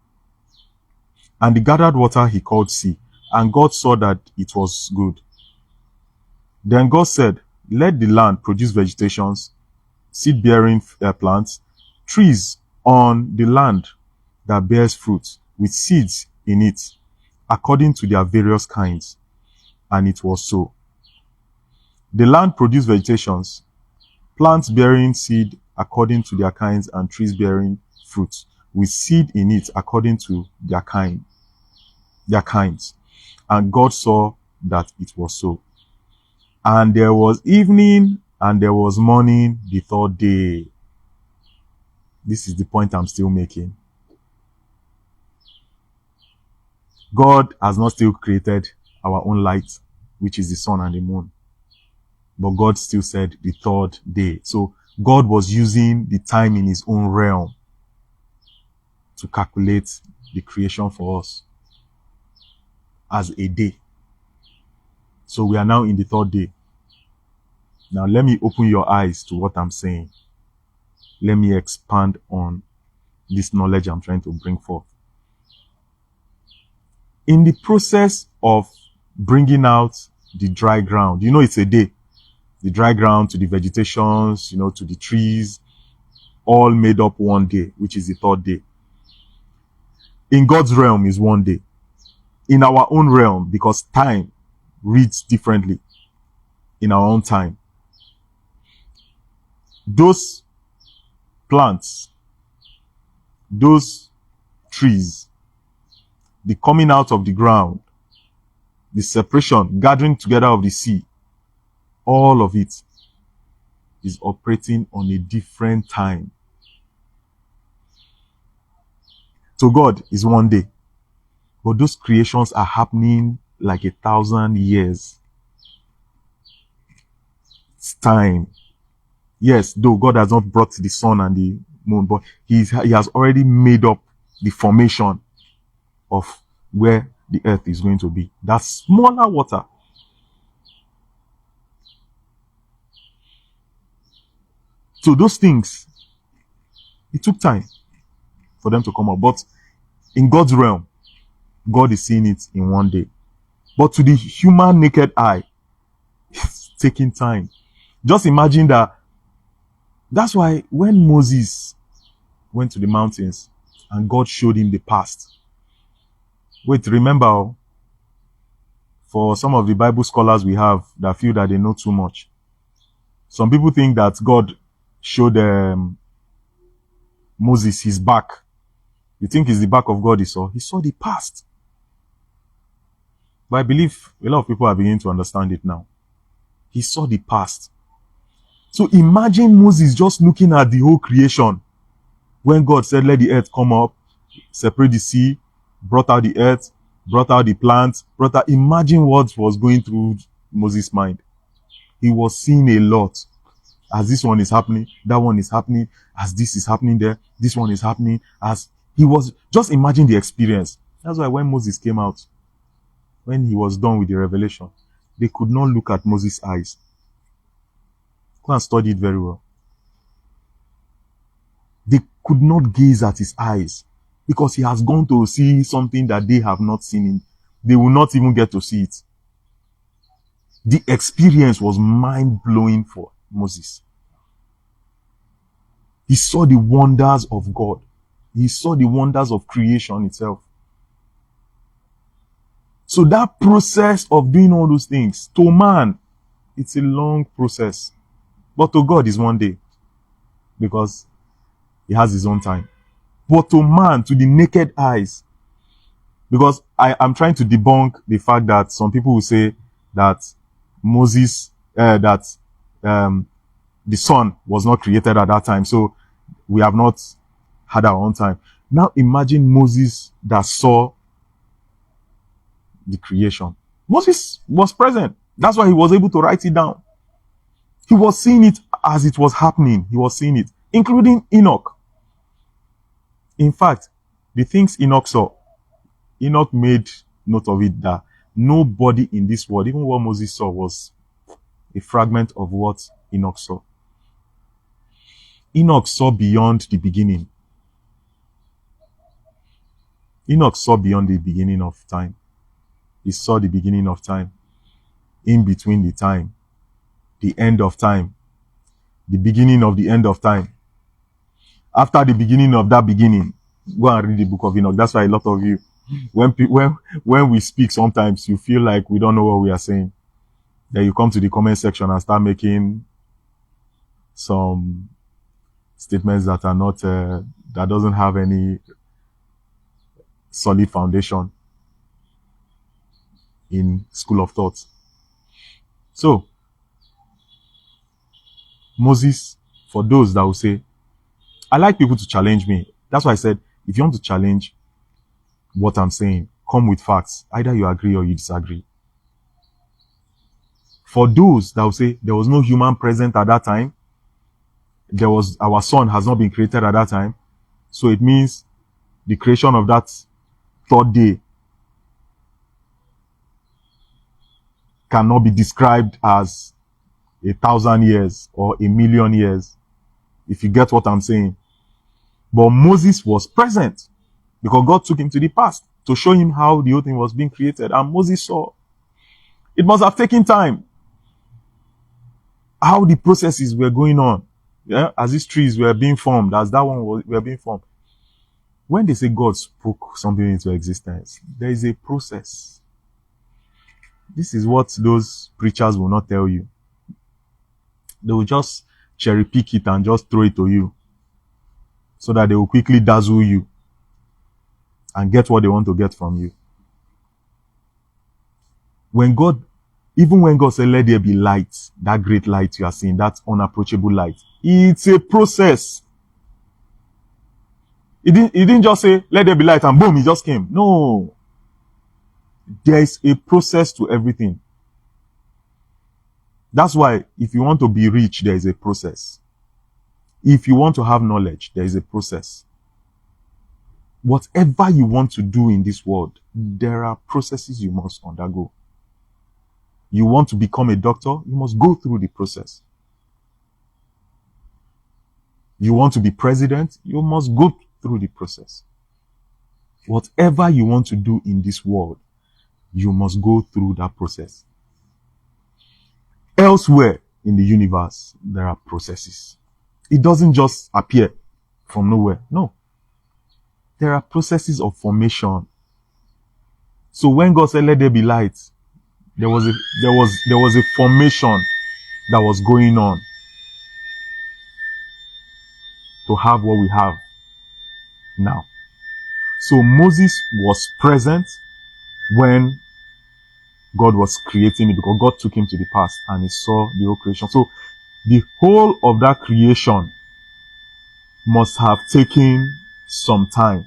and the gathered water he called sea. And God saw that it was good. Then God said, Let the land produce vegetations, seed-bearing plants, trees on the land that bears fruit with seeds in it, according to their various kinds. And it was so. The land produced vegetations, plants bearing seed according to their kinds, and trees bearing fruit with seed in it according to their kinds. And God saw that it was so. And there was evening and there was morning the third day. This is the point I'm still making. God has not still created our own light, which is the sun and the moon. But God still said the third day. So God was using the time in his own realm to calculate the creation for us as a day. So we are now in the third day. Now let me open your eyes to what I'm saying. Let me expand on this knowledge I'm trying to bring forth. In the process of bringing out the dry ground, it's a day. The dry ground to the vegetations, to the trees, all made up one day, which is the third day. In God's realm is one day. In our own realm, because time reads differently in our own time, those plants, those trees, the coming out of the ground, the separation, gathering together of the sea, all of it is operating on a different time. To God is one day, but those creations are happening like 1,000 years. It's time. Yes, though God has not brought the sun and the moon, but he has already made up the formation of where the earth is going to be. That smaller water. So those things, it took time for them to come up. But in God's realm, God is seeing it in one day. But to the human naked eye, it's taking time. Just imagine that. That's why when Moses went to the mountains and God showed him the past. Wait, remember, for some of the Bible scholars we have that feel that they know too much, some people think that God showed Moses his back. You think it's the back of God he saw? He saw the past. But I believe a lot of people are beginning to understand it now. He saw the past. So imagine Moses just looking at the whole creation. When God said, let the earth come up, separate the sea, brought out the earth, brought out the plants, imagine what was going through Moses' mind. He was seeing a lot. As this one is happening, that one is happening, as this is happening there, this one is happening, as he was, just imagine the experience. That's why when Moses came out, when he was done with the revelation, they could not look at Moses' eyes. Go and study it very well. They could not gaze at his eyes because he has gone to see something that they have not seen. They will not even get to see it. The experience was mind-blowing for Moses. He saw the wonders of God. He saw the wonders of creation itself. So that process of doing all those things, to man, it's a long process. But to God is one day. Because he has his own time. But to man, to the naked eyes, because I'm trying to debunk the fact that some people will say that the sun was not created at that time, so we have not had our own time. Now imagine Moses that saw the creation. Moses was present. That's why he was able to write it down. He was seeing it as it was happening. He was seeing it, including Enoch. In fact, the things Enoch saw, Enoch made note of it that nobody in this world, even what Moses saw, was a fragment of what Enoch saw. Enoch saw beyond the beginning. Enoch saw beyond the beginning of time. He saw the beginning of time, in between the time. the end of time, the beginning of the end of time. After the beginning of that beginning, go and read the book of Enoch. That's why a lot of you, when we speak, sometimes you feel like we don't know what we are saying. Then you come to the comment section and start making some statements that are not, that doesn't have any solid foundation in school of thought. So, Moses, for those that will say, I like people to challenge me. That's why I said, if you want to challenge what I'm saying, come with facts. Either you agree or you disagree. For those that will say there was no human present at that time, our sun has not been created at that time, so it means the creation of that third day cannot be described as 1,000 years or 1,000,000 years, if you get what I'm saying. But Moses was present because God took him to the past to show him how the whole thing was being created, and Moses saw. It must have taken time, how the processes were going on, as these trees were being formed, as that one were being formed. When they say God spoke something into existence, there is a process. This is what those preachers will not tell you. They will just cherry pick it and just throw it to you so that they will quickly dazzle you and get what they want to get from you. Even when God said, let there be light, that great light you are seeing, that unapproachable light, it's a process. He didn't just say, let there be light, and boom, it just came. No. There is a process to everything. That's why if you want to be rich, there is a process. If you want to have knowledge, there is a process. Whatever you want to do in this world, there are processes you must undergo. You want to become a doctor, you must go through the process. You want to be president, you must go through the process. Whatever you want to do in this world, you must go through that process. Elsewhere in the universe, there are processes. It doesn't just appear from nowhere. No. There are processes of formation. So when God said, let there be light, there was a formation that was going on to have what we have now. So Moses was present when God was creating it, because God took him to the past and he saw the whole creation. So the whole of that creation must have taken some time.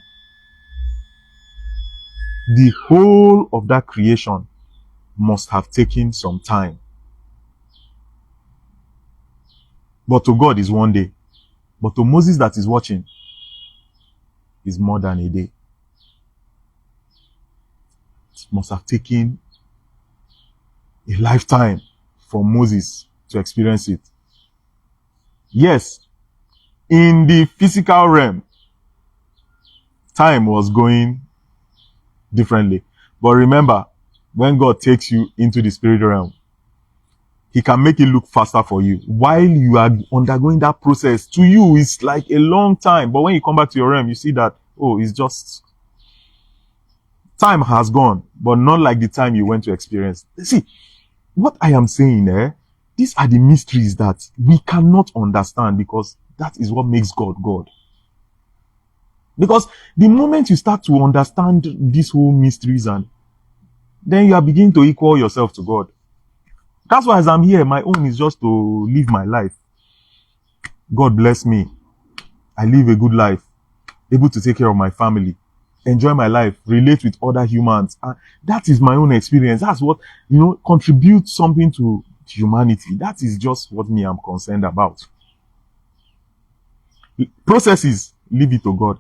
The whole of that creation must have taken some time. But to God is one day. But to Moses that is watching is more than a day. It must have taken a lifetime for Moses to experience it. Yes, in the physical realm, time was going differently. But remember, when God takes you into the spirit realm, he can make it look faster for you. While you are undergoing that process, to you, it's like a long time. But when you come back to your realm, you see that, oh, it's just, time has gone, but not like the time you went to experience. See, what I am saying, these are the mysteries that we cannot understand, because that is what makes God God. Because the moment you start to understand these whole mysteries, and then you are beginning to equal yourself to God. That's why as I'm here, my own is just to live my life. God bless me. I live a good life, able to take care of my family, enjoy my life, relate with other humans. And that is my own experience. That's what, contributes something to humanity. That is just what me I'm concerned about. Processes, leave it to God.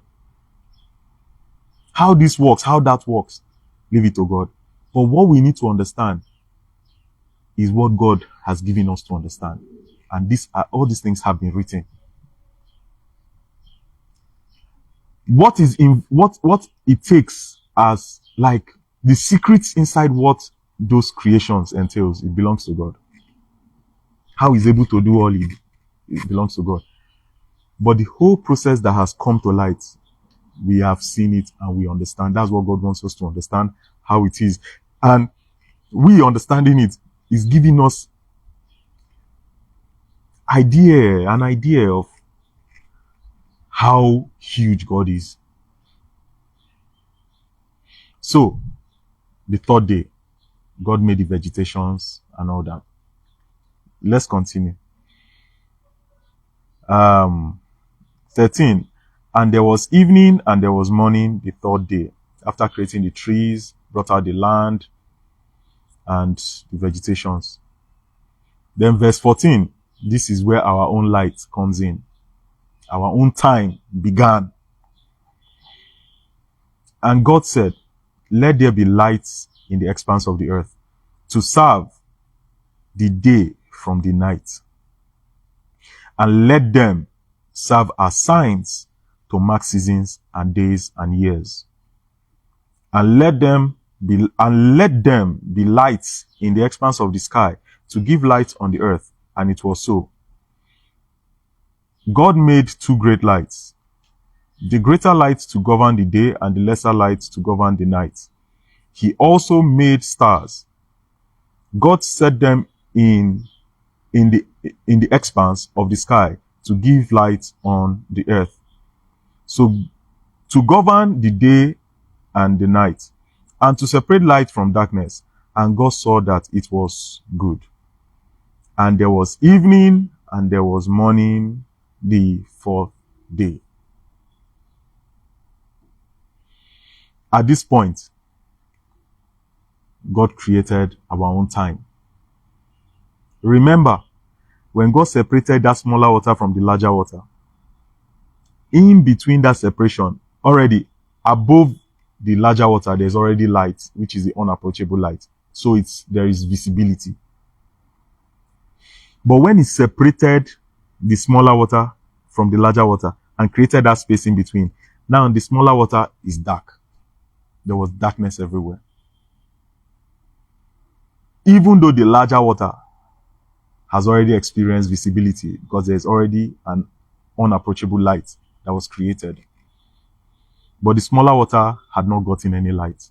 How this works, how that works, leave it to God. But what we need to understand is what God has given us to understand. And all these things have been written. What it takes as like the secrets inside what those creations entails, it belongs to God. how he's able to do all it belongs to God. But the whole process that has come to light, we have seen it and we understand. That's what God wants us to understand, how it is. And we understanding it is giving us an idea of how huge God is. So, the third day, God made the vegetations and all that. Let's continue. 13. And there was evening and there was morning the third day. After creating the trees, brought out the land and the vegetations. Then verse 14. This is where our own light comes in. Our own time began. And God said, let there be lights in the expanse of the earth to serve the day from the night. And let them serve as signs to mark seasons and days and years. And let them be lights in the expanse of the sky to give light on the earth. And it was so. God made two great lights, the greater light to govern the day and the lesser light to govern the night. He also made stars. God set them in the expanse of the sky to give light on the earth. So to govern the day and the night, and to separate light from darkness. And God saw that it was good. And there was evening and there was morning the fourth day. At this point, God created our own time. Remember, when God separated that smaller water from the larger water, in between that separation, already above the larger water, there's already light, which is the unapproachable light. So there is visibility. But when he separated the smaller water from the larger water and created that space in between, now the smaller water is dark. There was darkness everywhere. Even though the larger water has already experienced visibility because there's already an unapproachable light that was created. But the smaller water had not gotten any light.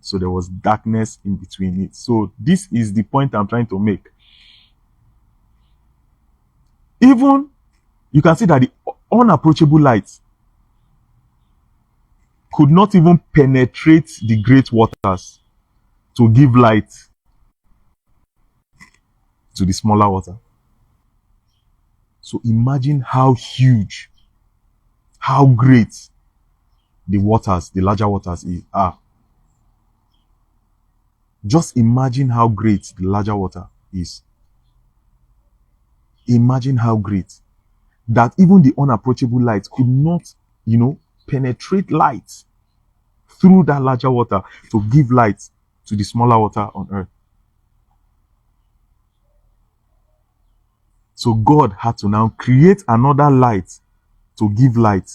So there was darkness in between it. So this is the point I'm trying to make. Even, you can see that the unapproachable light could not even penetrate the great waters to give light to the smaller water. So imagine how huge, how great the waters, the larger waters are. Just imagine how great the larger water is. Imagine how great that even the unapproachable light could not, penetrate light through that larger water to give light to the smaller water on earth. So God had to now create another light to give light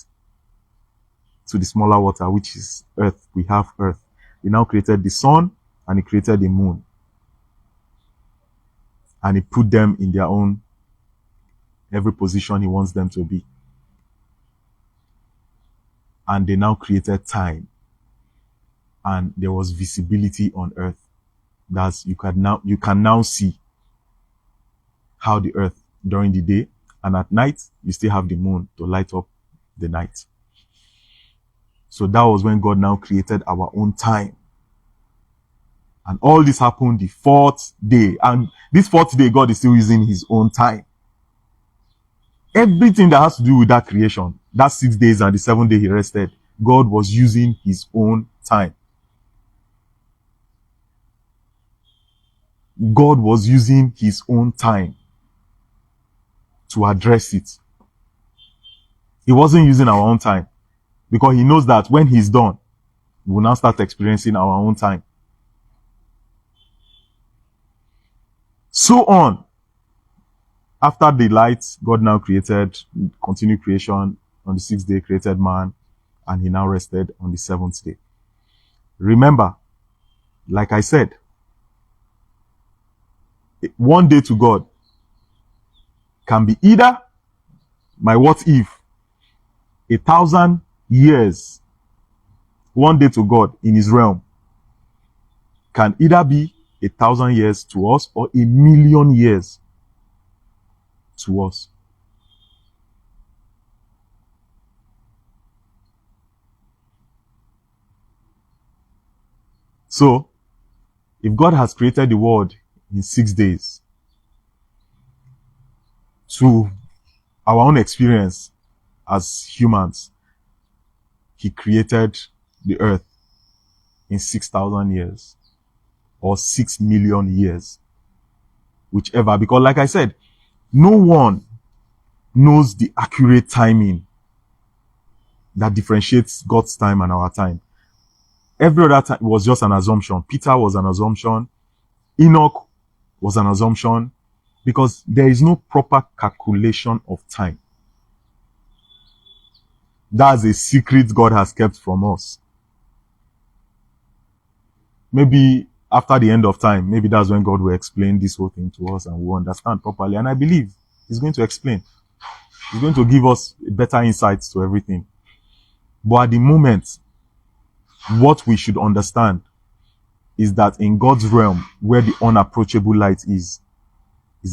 to the smaller water, which is earth. We have earth. He now created the sun and he created the moon. And he put them in their own, every position he wants them to be. And they now created time. And there was visibility on earth. You can now see how the earth during the day, and at night you still have the moon to light up the night. So that was when God now created our own time. And all this happened the fourth day. And this fourth day, God is still using his own time. Everything that has to do with that creation, that 6 days and the 7th day he rested, God was using his own time. God was using his own time to address it. He wasn't using our own time because he knows that when he's done, we will now start experiencing our own time. So on. After the light, God now continued creation. On the 6th day, created man, and he now rested on the 7th day. Remember, like I said, one day to God can be either my what if 1,000 years, one day to God in his realm, can either be 1,000 years to us or 1,000,000 years to us. So, if God has created the world in 6 days, to our own experience as humans, he created the earth in 6,000 years or 6,000,000 years, whichever. Because like I said, no one knows the accurate timing that differentiates God's time and our time. Every other time was just an assumption. Peter was an assumption. Enoch was an assumption, because there is no proper calculation of time. That's a secret God has kept from us. Maybe after the end of time, maybe that's when God will explain this whole thing to us and we'll understand properly. And I believe he's going to explain. He's going to give us better insights to everything. But at the moment, what we should understand is that in God's realm, where the unapproachable light is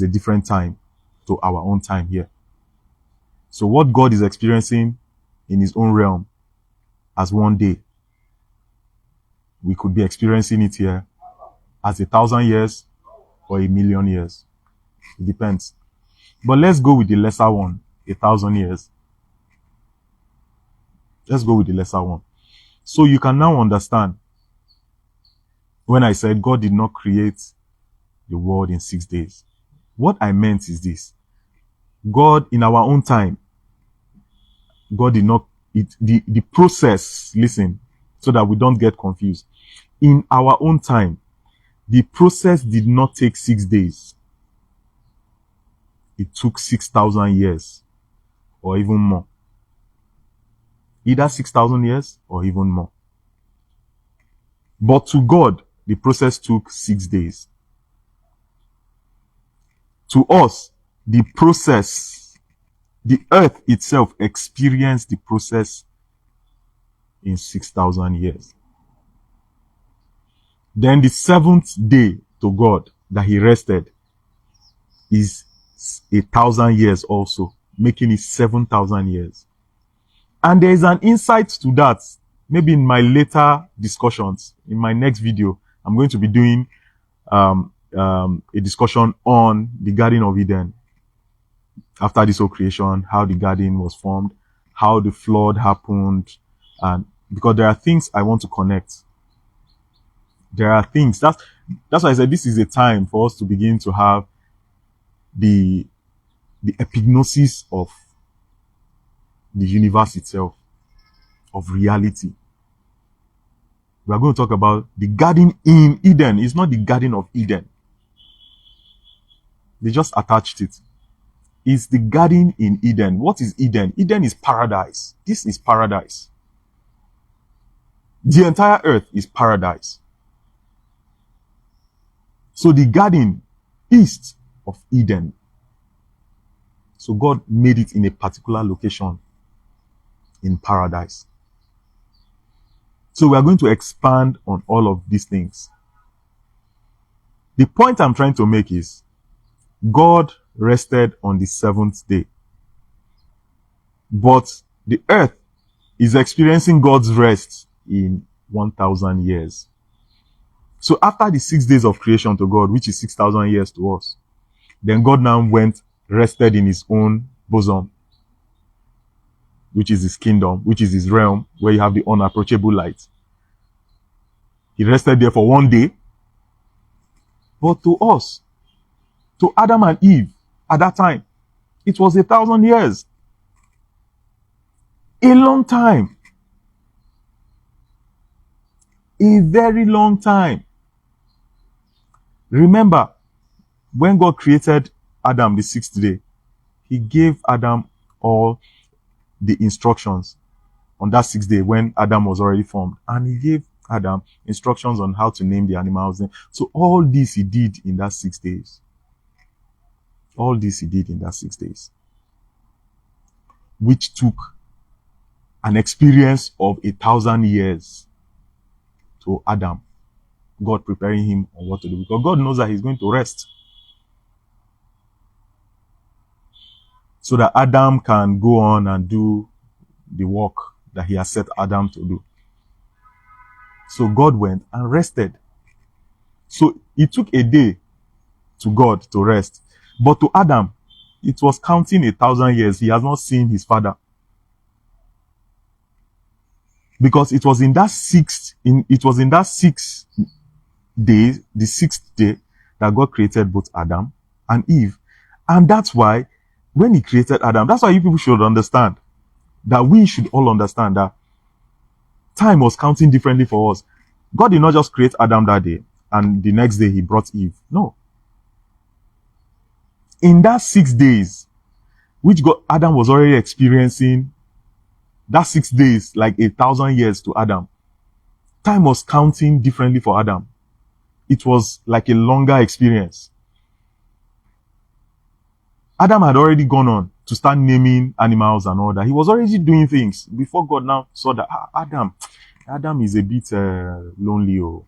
a different time to our own time here. So what God is experiencing in his own realm as one day, we could be experiencing it here as 1,000 years or 1,000,000 years. It depends. But let's go with the lesser one, 1,000 years. Let's go with the lesser one. So you can now understand when I said God did not create the world in 6 days. What I meant is this. God, in our own time, God did not, the process, listen, so that we don't get confused. In our own time, the process did not take 6 days. It took 6,000 years or even more. Either 6,000 years or even more. But to God, the process took 6 days. To us, the process, the earth itself experienced the process in 6,000 years. Then the seventh day to God that he rested is 1,000 years also, making it 7,000 years. And there is an insight to that. Maybe in my later discussions, in my next video, I'm going to be doing a discussion on the Garden of Eden. After this whole creation, how the garden was formed, how the flood happened, and because there are things I want to connect. There are things, that's why I said this is a time for us to begin to have the epignosis of the universe itself, of reality. We are going to talk about the garden in Eden. It's not the Garden of Eden. They just attached it. It's the garden in Eden. What is Eden? Eden is paradise. This is paradise. The entire earth is paradise. So the garden east of Eden. So God made it in a particular location in paradise. So we are going to expand on all of these things. The point I'm trying to make is God rested on the seventh day. But the earth is experiencing God's rest in 1,000 years. So after the 6 days of creation to God, which is 6,000 years to us, then God now rested in his own bosom, which is his kingdom, which is his realm, where you have the unapproachable light. He rested there for 1 day. But to us, to Adam and Eve, at that time, it was 1,000 years. A long time. A very long time. Remember, when God created Adam the 6th day, he gave Adam all the instructions on that 6th day when Adam was already formed. And he gave Adam instructions on how to name the animals. So all this he did in that 6 days. All this he did in that 6 days, which took an experience of 1,000 years to Adam. God preparing him on what to do, because God knows that he's going to rest, so that Adam can go on and do the work that he has set Adam to do. So God went and rested. So it took a day to God to rest. But to Adam, it was counting 1,000 years. He has not seen his father. Because it was in that 6 days, the 6th day, that God created both Adam and Eve. And that's why when he created Adam, that's why you people should understand, that we should all understand that time was counting differently for us. God did not just create Adam that day and the next day he brought Eve. No. In that 6 days, which Adam was already experiencing, that 6 days, like 1,000 years to Adam, time was counting differently for Adam. It was like a longer experience. Adam had already gone on to start naming animals and all that. He was already doing things before God now saw that Adam is a bit lonely. Oh,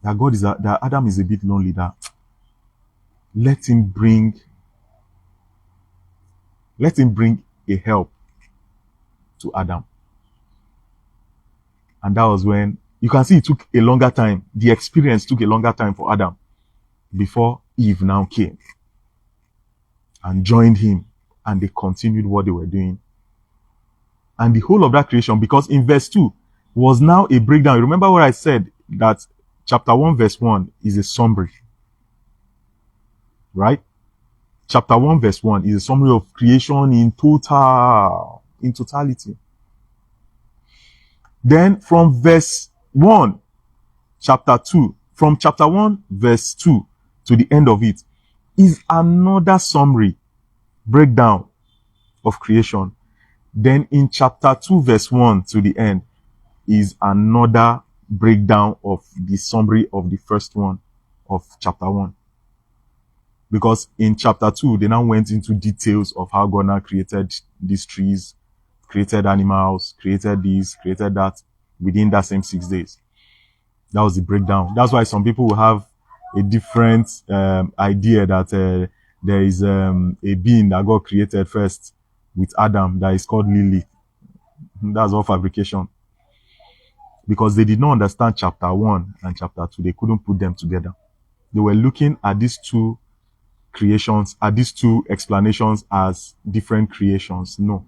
that Adam is a bit lonely. That let him bring a help to Adam. And that was when you can see it took a longer time. The experience took a longer time for Adam before Eve now came and joined him, and they continued what they were doing. And the whole of that creation, because in verse 2 was now a breakdown. Remember what I said, that chapter 1 verse 1 is a summary, right? Chapter 1 verse 1 is a summary of creation in totality. Then from verse 1, chapter 2, from chapter 1 verse 2 to the end of it is another summary, breakdown of creation. Then in chapter 2 verse 1 to the end is another breakdown of the summary of the first one of chapter 1. Because in chapter 2, they now went into details of how God now created these trees, created animals, created this, created that within that same 6 days. That was the breakdown. That's why some people will have a different idea that there is a being that God created first with Adam that is called Lilith. That's all fabrication. Because they did not understand chapter 1 and chapter 2. They couldn't put them together. They were looking at these two creations, at these two explanations as different creations. No.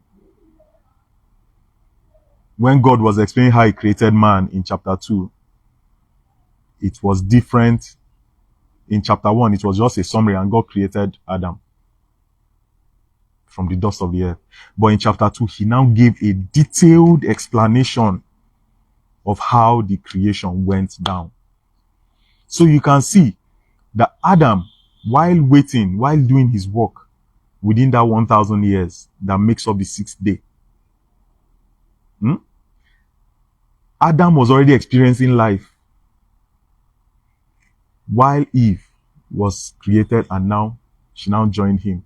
When God was explaining how he created man in chapter 2, it was different. In chapter 1, it was just a summary, and God created Adam from the dust of the earth. But in chapter 2, he now gave a detailed explanation of how the creation went down. So you can see that Adam, while waiting, while doing his work within that 1,000 years that makes up the 6th day, Adam was already experiencing life, while Eve was created, and now she now joined him.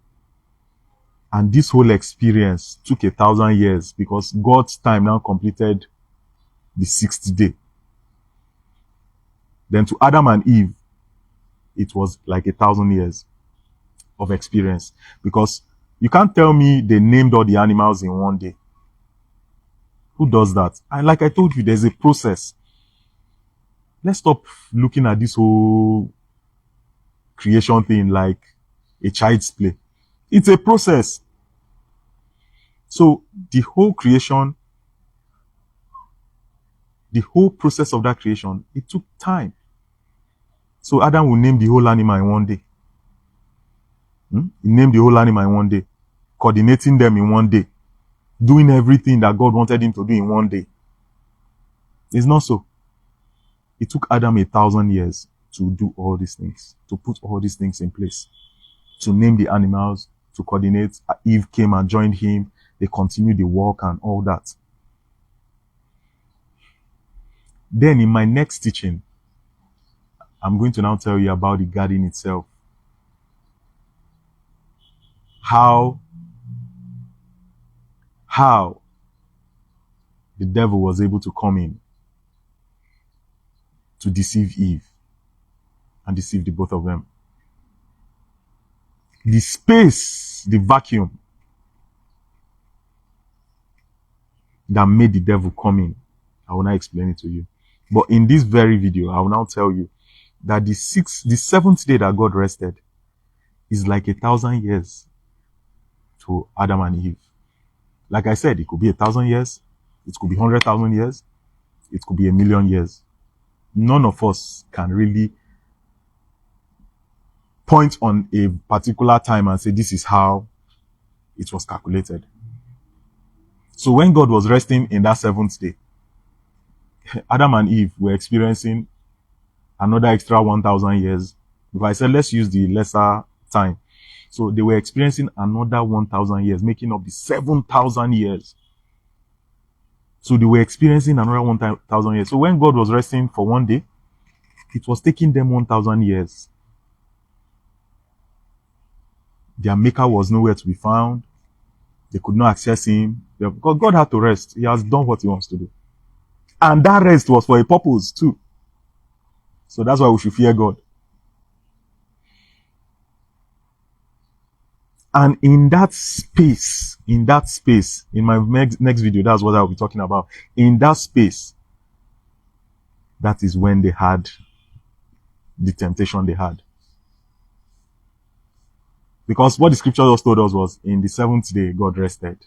And this whole experience took 1,000 years because God's time now completed the 6th day. Then to Adam and Eve, it was like 1,000 years of experience, because you can't tell me they named all the animals in one day. Who does that? And like I told you, there's a process. Let's stop looking at this whole creation thing like a child's play. It's a process. So the whole creation, the whole process of that creation, it took time. So Adam will name the whole animal in one day. He named the whole animal in one day, coordinating them in one day, doing everything that God wanted him to do in one day. It's not so. It took Adam 1,000 years to do all these things, to put all these things in place, to name the animals, to coordinate. Eve came and joined him. They continued the work and all that. Then in my next teaching, I'm going to now tell you about the garden itself. how the devil was able to come in to deceive Eve and deceive the both of them. The space, the vacuum that made the devil come in, I will now explain it to you. But in this very video, I will now tell you that the seventh day that God rested is like 1,000 years to Adam and Eve. Like I said, it could be 1,000 years, it could be 100,000 years, it could be 1,000,000 years. None of us can really point on a particular time and say this is how it was calculated. So when God was resting in that seventh day, Adam and Eve were experiencing another extra 1,000 years. If I said let's use the lesser time, so they were experiencing another 1,000 years, making up the 7,000 years. So they were experiencing another 1,000 years. So when God was resting for one day, it was taking them 1,000 years. Their maker was nowhere to be found. They could not access him. Because God had to rest. He has done what he wants to do. And that rest was for a purpose too. So that's why we should fear God. And in that space, in my next video, that's what I'll be talking about. In that space, that is when they had the temptation they had. Because what the scripture just told us was, in the seventh day, God rested.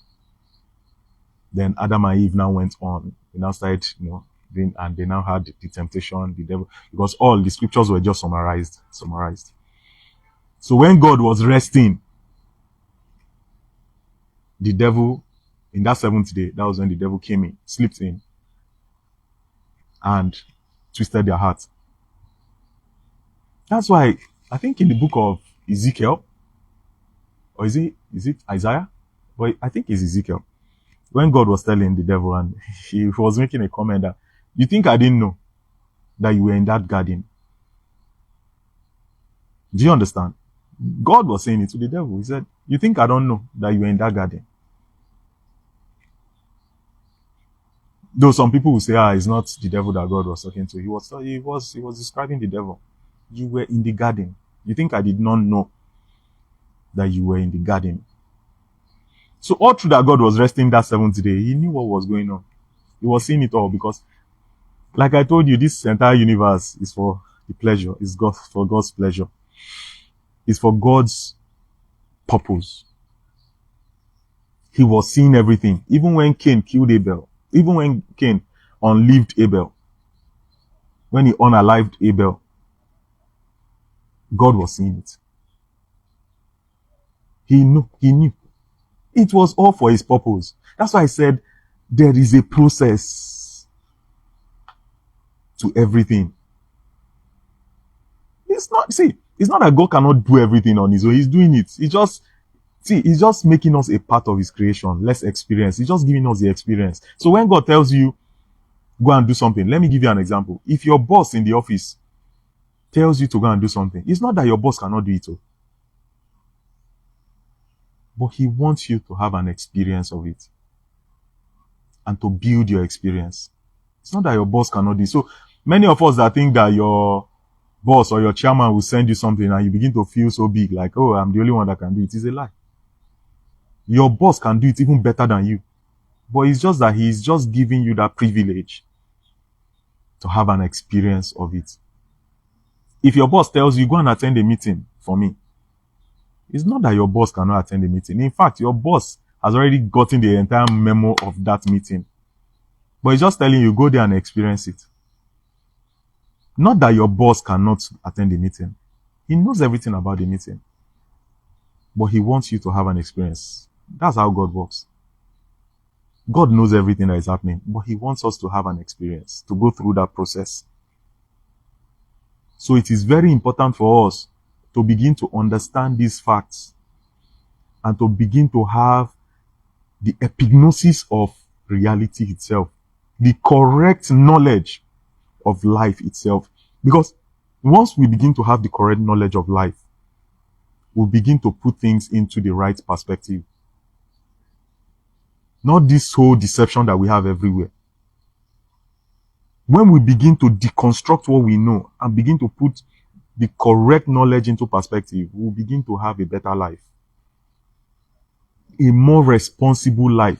Then Adam and Eve now went on. They now started, and they now had the temptation, the devil, because all the scriptures were just summarized. So when God was resting, the devil, in that seventh day, that was when the devil came in, slipped in, and twisted their heart. That's why I think in the book of Ezekiel, or is it Isaiah? But I think it's Ezekiel. When God was telling the devil, and he was making a comment that, you think I didn't know that you were in that garden? Do you understand? God was saying it to the devil. He said, you think I don't know that you were in that garden? Though some people will say, it's not the devil that God was talking to. He was describing the devil. You were in the garden. You think I did not know that you were in the garden? So all through that God was resting that seventh day, he knew what was going on. He was seeing it all, because, like I told you, this entire universe is for the pleasure. It's for God's pleasure. It's for God's purpose. He was seeing everything. Even when Cain killed Abel, even when Cain unlived Abel, when he unalived Abel, God was seeing it. He knew. It was all for his purpose. That's why I said there is a process to everything. It's not that God cannot do everything on his own. He's doing it. He's just making us a part of his creation. Less experience. He's just giving us the experience. So when God tells you, go and do something, let me give you an example. If your boss in the office tells you to go and do something, it's not that your boss cannot do it. But he wants you to have an experience of it and to build your experience. It's not that your boss cannot do it. So many of us that think that your boss or your chairman will send you something and you begin to feel so big, like, oh, I'm the only one that can do it, is a lie. Your boss can do it even better than you. But it's just that he's just giving you that privilege to have an experience of it. If your boss tells you, go and attend a meeting for me, it's not that your boss cannot attend the meeting. In fact, your boss has already gotten the entire memo of that meeting. But he's just telling you, go there and experience it. Not that your boss cannot attend the meeting. He knows everything about the meeting. But he wants you to have an experience. That's how God works. God knows everything that is happening, but he wants us to have an experience, to go through that process. So it is very important for us to begin to understand these facts and to begin to have the epignosis of reality itself, the correct knowledge of life itself. Because once we begin to have the correct knowledge of life, we'll begin to put things into the right perspective. Not this whole deception that we have everywhere. When we begin to deconstruct what we know and begin to put the correct knowledge into perspective, we'll begin to have a better life, a more responsible life,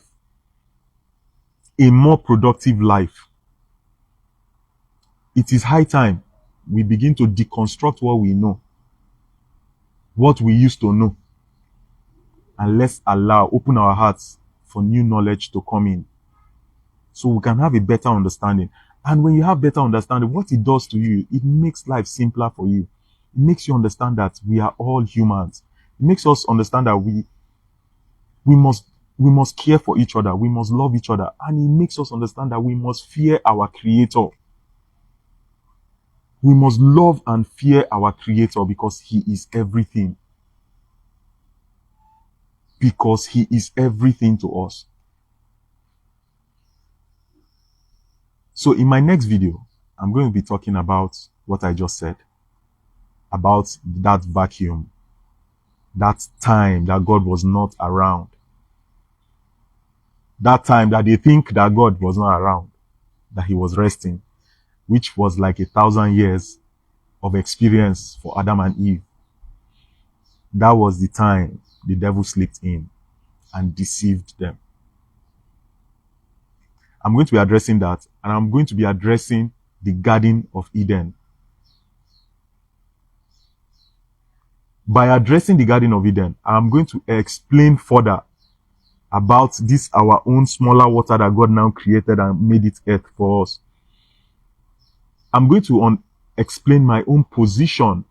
a more productive life. It is high time we begin to deconstruct what we know, what we used to know, and let's open our hearts for new knowledge to come in so we can have a better understanding. And when you have better understanding, what it does to you, it makes life simpler for you. It makes you understand that we are all humans. It makes us understand that we must care for each other. We must love each other. And it makes us understand that we must fear our Creator. We must love and fear our Creator because He is everything. Because He is everything to us. So in my next video, I'm going to be talking about what I just said. About that vacuum. That time that God was not around. That time that they think that God was not around. That He was resting. Which was like 1,000 years of experience for Adam and Eve. That was the time the devil slipped in and deceived them. I'm going to be addressing that, and I'm going to be addressing the Garden of Eden. By addressing the Garden of Eden, I'm going to explain further about this our own smaller water that God now created and made it earth for us. I'm going to explain my own position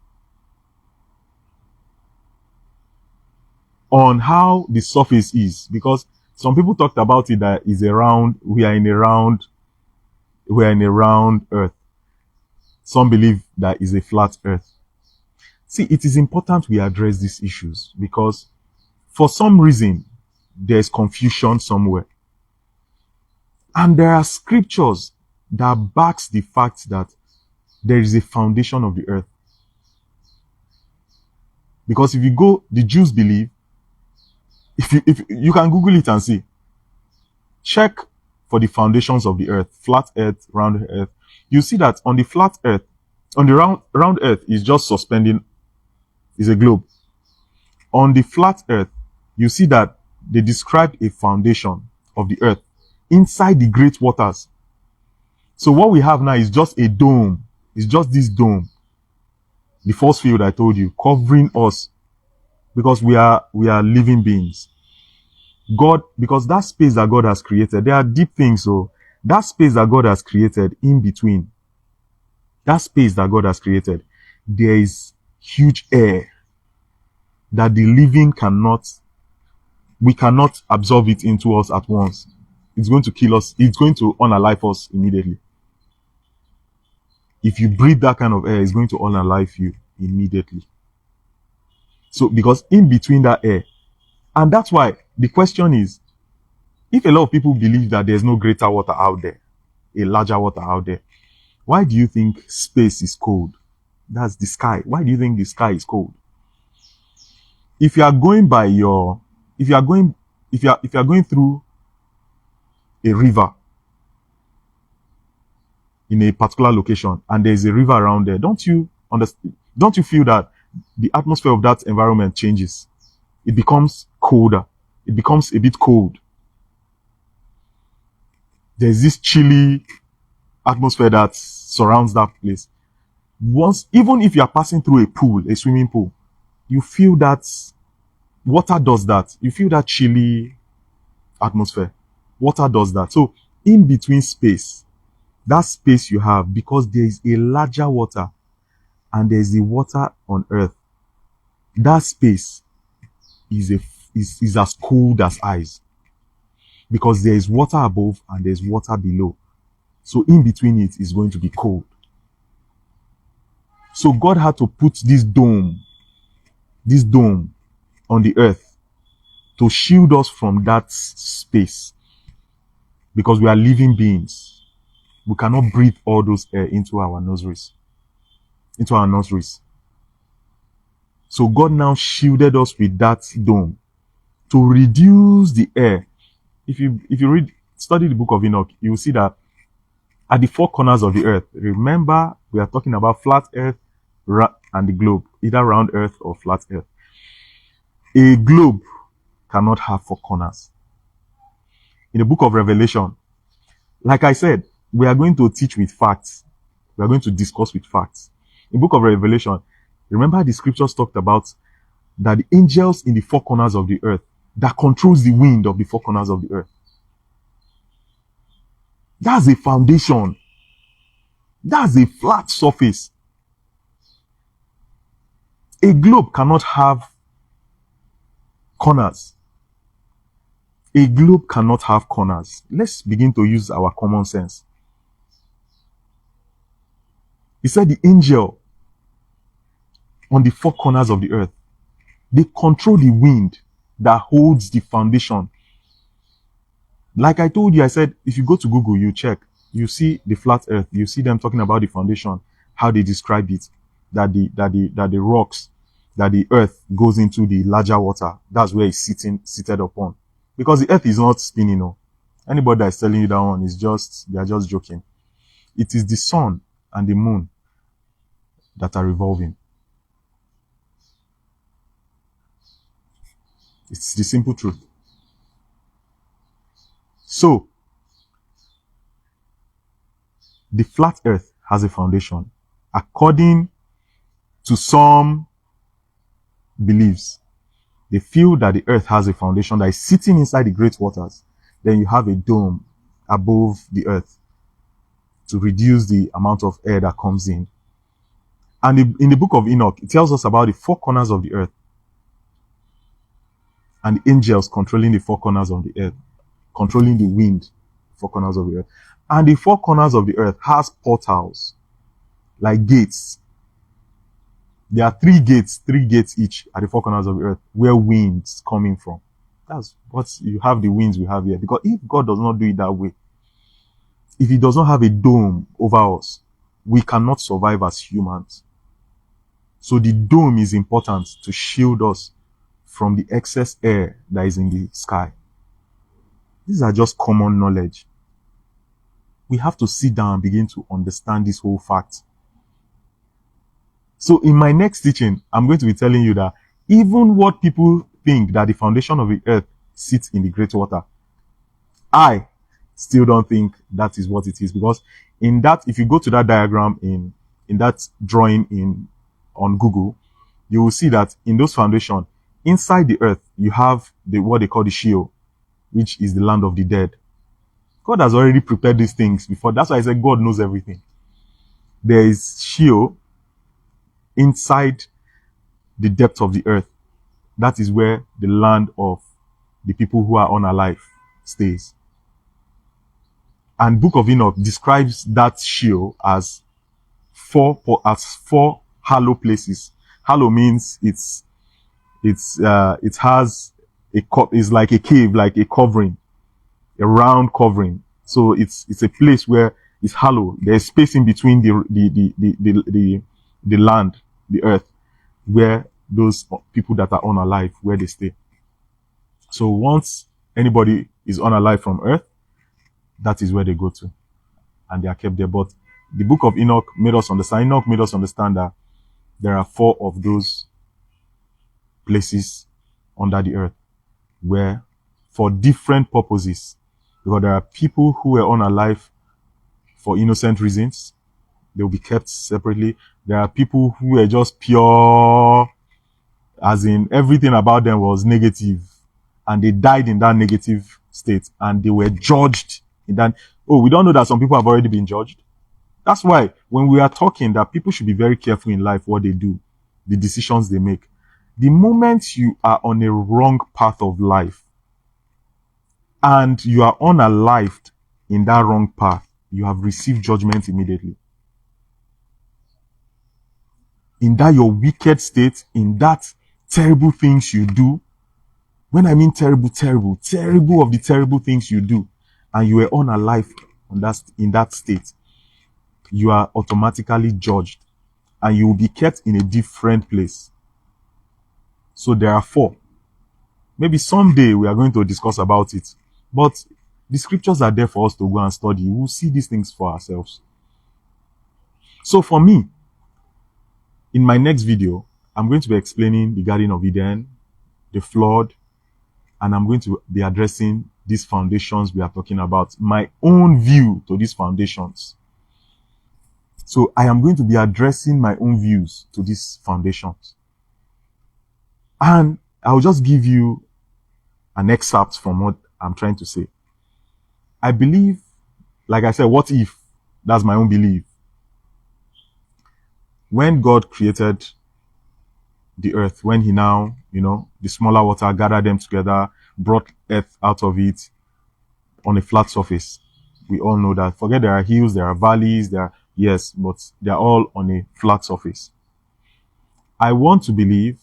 on how the surface is, because some people talked about it that is we are in a round earth. Some believe that is a flat earth. See, it is important we address these issues because for some reason there's confusion somewhere. And there are scriptures that backs the fact that there is a foundation of the earth. Because if you go, the Jews believe, if you can Google it and see, check for the foundations of the earth, flat earth, round earth. You see that on the flat earth, on the round earth is just suspending, is a globe. On the flat earth, you see that they described a foundation of the earth inside the great waters. So what we have now is just a dome. It's just this dome. The force field I told you, covering us. Because we are living beings. God, because that space that God has created, there are deep things. So that space that God has created in between, that space that God has created, there is huge air that the living we cannot absorb it into us at once. It's going to kill us. It's going to unalive us immediately. If you breathe that kind of air, it's going to unalive you immediately. So, because in between that air, and that's why the question is, if a lot of people believe that there's no greater water out there, a larger water out there, why do you think space is cold? That's the sky. Why do you think the sky is cold? If you are going by if you are going through a river in a particular location and there's a river around there, don't you feel that the atmosphere of that environment changes? It becomes colder. It becomes a bit cold. There's this chilly atmosphere that surrounds that place. Even if you are passing through a swimming pool, you feel that water does that. You feel that chilly atmosphere. Water does that. So in between space, that space you have, because there is a larger water and there is the water on earth, that space is as cold as ice, because there is water above and there is water below. So in between it is going to be cold. So God had to put this dome on the earth to shield us from that space, because we are living beings. We cannot breathe all those air into our nostrils. So God now shielded us with that dome to reduce the air. If you study the book of Enoch, you will see that at the four corners of the earth, remember we are talking about flat earth and the globe, either round earth or flat earth. A globe cannot have four corners. In the book of Revelation, like I said, we are going to teach with facts. We are going to discuss with facts. In the book of Revelation, remember the scriptures talked about that the angels in the four corners of the earth that controls the wind of the four corners of the earth. That's a foundation. That's a flat surface. A globe cannot have corners. A globe cannot have corners. Let's begin to use our common sense. He said the angel on the four corners of the earth, they control the wind that holds the foundation. Like I told you, I said, if you go to Google, you check, you see the flat earth, you see them talking about the foundation, how they describe it, that the rocks, that the earth goes into the larger water. That's where it's seated upon. Because the earth is not spinning, no. Anybody that is telling you that one is they are just joking. It is the sun and the moon that are revolving. It's the simple truth. So, the flat earth has a foundation. According to some beliefs, they feel that the earth has a foundation that is sitting inside the great waters. Then you have a dome above the earth to reduce the amount of air that comes in. And in the book of Enoch, it tells us about the four corners of the earth and the angels controlling the four corners of the earth, controlling the wind, four corners of the earth. And the four corners of the earth has portals, like gates. There are three gates each at the four corners of the earth, where winds coming from. That's what you have, the winds we have here. Because if God does not do it that way, if he does not have a dome over us, we cannot survive as humans. So the dome is important to shield us from the excess air that is in the sky. These are just common knowledge. We have to sit down and begin to understand this whole fact. So in my next teaching, I'm going to be telling you that even what people think that the foundation of the earth sits in the great water, I still don't think that is what it is. Because in that, if you go to that diagram in that drawing on Google, you will see that in those foundations, inside the earth, you have what they call the Sheol, which is the land of the dead. God has already prepared these things before. That's why I said God knows everything. There is Sheol inside the depth of the earth. That is where the land of the people who are unalive stays. And Book of Enoch describes that Sheol as four hollow places. Hollow means it has it's like a cave, like a covering, a round covering. So it's a place where it's hollow. There's space in between the land, the earth, where those people that are unalive, where they stay. So once anybody is unalive from earth, that is where they go to, and they are kept there. But the book of Enoch made us understand that there are four of those places under the earth, where for different purposes, because there are people who were unalive for innocent reasons, they will be kept separately. There are people who were just pure, as in everything about them was negative, and they died in that negative state, and they were judged in that. Oh, we don't know that some people have already been judged. That's why when we are talking that people should be very careful in life, what they do, the decisions they make. The moment you are on a wrong path of life and you are unalived in that wrong path, you have received judgment immediately. In that your wicked state, in that terrible things you do. When I mean terrible of the terrible things you do, and you are unalive in that state, you are automatically judged, and you will be kept in a different place. So there are 4. Maybe someday we are going to discuss about it. But the scriptures are there for us to go and study. We'll see these things for ourselves. So for me, in my next video, I'm going to be explaining the Garden of Eden, the flood, and I'm going to be addressing these foundations we are talking about, my own view to these foundations. So I am going to be addressing my own views to these foundations. And I'll just give you an excerpt from what I'm trying to say. I believe, like I said, what if? That's my own belief. When God created the earth, when he now, the smaller water, gathered them together, brought earth out of it on a flat surface. We all know that. Forget there are hills, there are valleys, yes, but they're all on a flat surface. I want to believe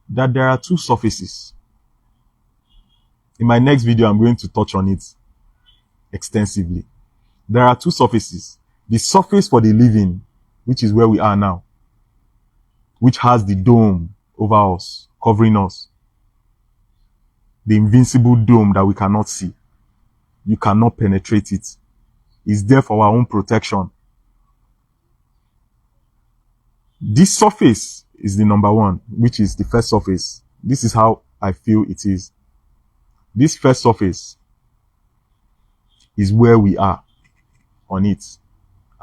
that there are 2 surfaces. In my next video, I'm going to touch on it extensively. There are 2 surfaces. The surface for the living, which is where we are now, which has the dome over us, covering us. The invincible dome that we cannot see. You cannot penetrate it. It's there for our own protection. This surface is the number 1, which is the first surface. This is how I feel it is. This first surface is where we are on it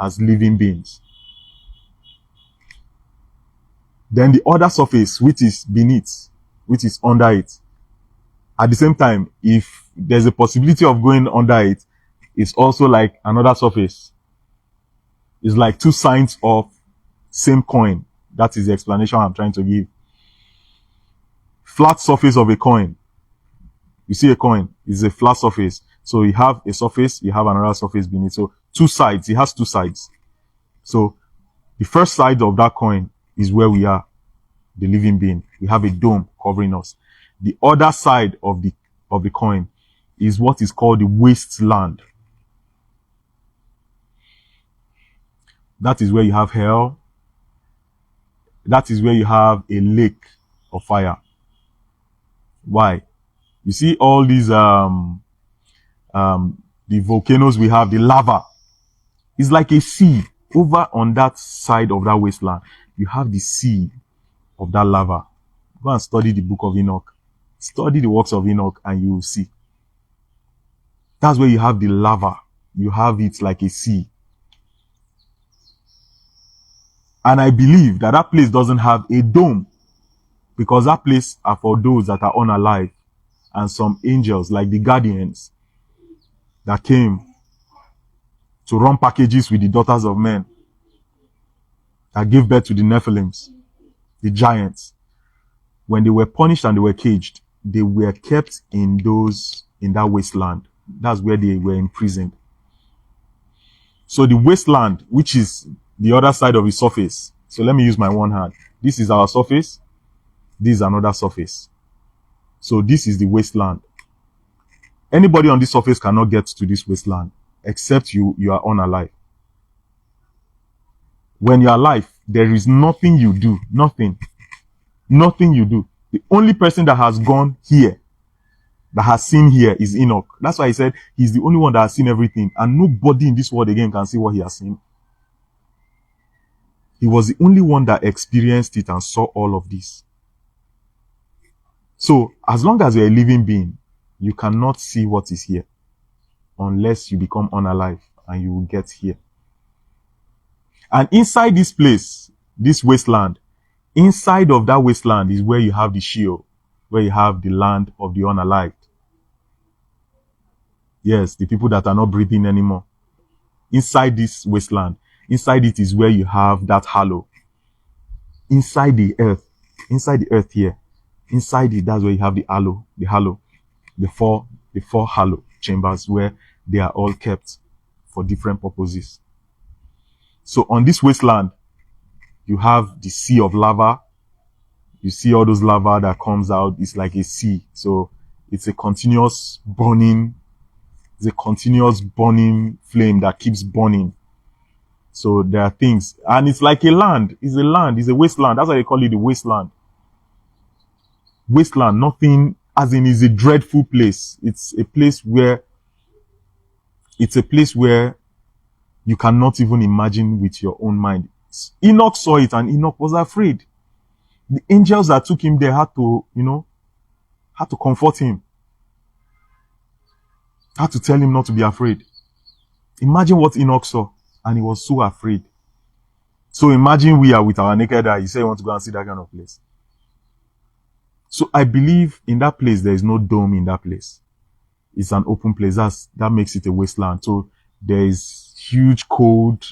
as living beings. Then the other surface, which is beneath, which is under it. At the same time, if there's a possibility of going under it, it's also like another surface. It's like 2 sides of same coin. That is the explanation I'm trying to give. Flat surface of a coin. You see a coin is a flat surface. So you have a surface, you have another surface beneath. So 2 sides. It has 2 sides. So the first side of that coin is where we are, the living being. We have a dome covering us. The other side of the coin is what is called the wasteland. That is where you have hell. That is where you have a lake of fire. Why? You see all these the volcanoes we have, the lava. It's like a sea. Over on that side of that wasteland, you have the sea of that lava. Go and study the book of Enoch. Study the works of Enoch and you will see. That's where you have the lava. You have it like a sea. And I believe that that place doesn't have a dome, because that place are for those that are unalive, and some angels like the guardians that came to run packages with the daughters of men, that gave birth to the Nephilims, the giants. When they were punished and they were caged, they were kept in that wasteland. That's where they were imprisoned. So the wasteland, which is the other side of the surface. So let me use my one hand. This is our surface. This is another surface. So this is the wasteland. Anybody on this surface cannot get to this wasteland except you are unalive. When you're alive, there is nothing you do. Nothing. Nothing you do. The only person that has gone here, that has seen here, is Enoch. That's why he said he's the only one that has seen everything, and nobody in this world again can see what he has seen. He was the only one that experienced it and saw all of this. So, as long as you're a living being, you cannot see what is here unless you become unalive and you will get here. And inside this place, this wasteland, inside of that wasteland is where you have the Sheol, where you have the land of the unalived. Yes, the people that are not breathing anymore. Inside this wasteland, inside it is where you have that hollow. Inside the earth here, inside it, that's where you have the hollow, the four hollow chambers where they are all kept for different purposes. So on this wasteland, you have the sea of lava. You see all those lava that comes out. It's like a sea. So it's a continuous burning flame that keeps burning. So there are things, and it's like a land. It's a wasteland. That's why they call it the wasteland. Wasteland, nothing, as in, is a dreadful place. It's a place where you cannot even imagine with your own mind. Enoch saw it and Enoch was afraid. The angels that took him there had to, had to comfort him, had to tell him not to be afraid. Imagine what Enoch saw, and he was so afraid. So imagine we are with our naked eye. You say you want to go and see that kind of place. So I believe in that place, there is no dome in that place. It's an open place. That makes it a wasteland. So there is huge cold.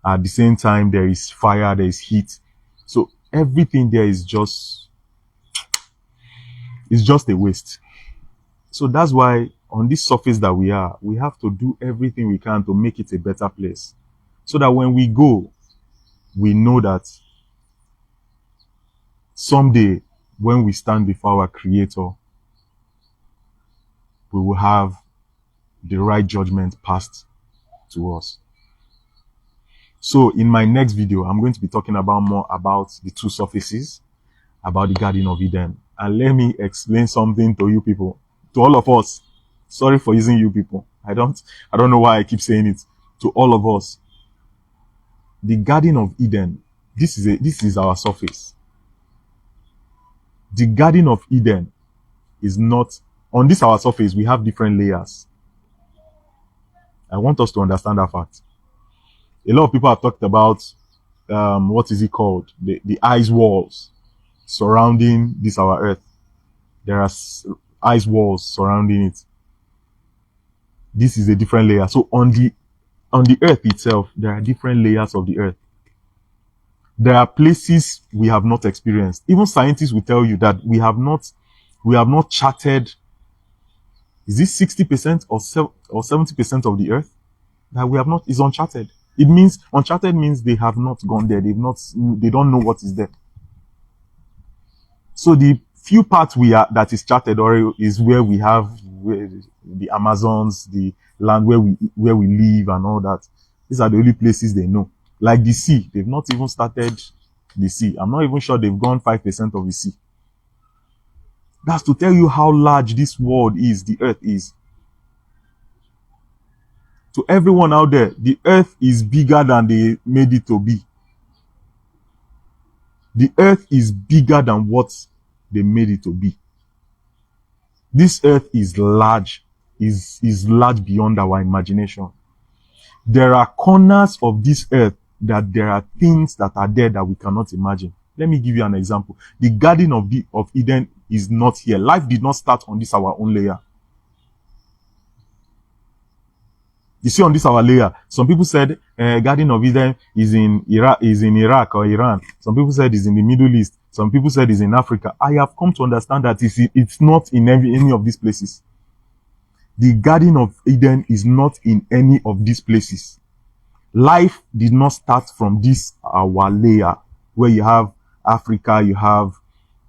At the same time, there is fire, there is heat. So everything there is just a waste. So that's why on this surface that we have to do everything we can to make it a better place. So that when we go, we know that someday when we stand before our Creator, we will have the right judgment passed to us. So in my next video, I'm going to be talking more about the two surfaces, about the Garden of Eden. And let me explain something to you people, to all of us. Sorry for using you people. I don't know why I keep saying it. To all of us. The Garden of Eden, this is our surface. The Garden of Eden is not, on this our surface, we have different layers. I want us to understand that fact. A lot of people have talked about, what is it called? The ice walls surrounding this our earth. There are ice walls surrounding it. This is a different layer. So on the earth itself, there are different layers of the earth. There are places we have not experienced. Even scientists will tell you that we have not charted, is it 60% or 70% of the earth that we have not, is uncharted. It means, uncharted means they have not gone there. They don't know what is there. So the few parts that is charted or is where we have the Amazons, the land where we live and all that. These are the only places they know. Like the sea, they've not even started the sea. I'm not even sure they've gone 5% of the sea. That's to tell you how large this world is, the earth is. To everyone out there, the earth is bigger than they made it to be. The earth is bigger than what they made it to be. This earth is large, is large beyond our imagination. There are corners of this earth that there are things that are there that we cannot imagine. Let me give you an example. The Garden of Eden is not here. Life did not start on this our own layer. You see, on this our layer, some people said Garden of Eden is in Iraq or Iran. Some people said it's in the Middle East. Some people said it's in Africa. I have come to understand that it's not in any of these places. The Garden of Eden is not in any of these places. Life did not start from this our layer, where you have Africa, you have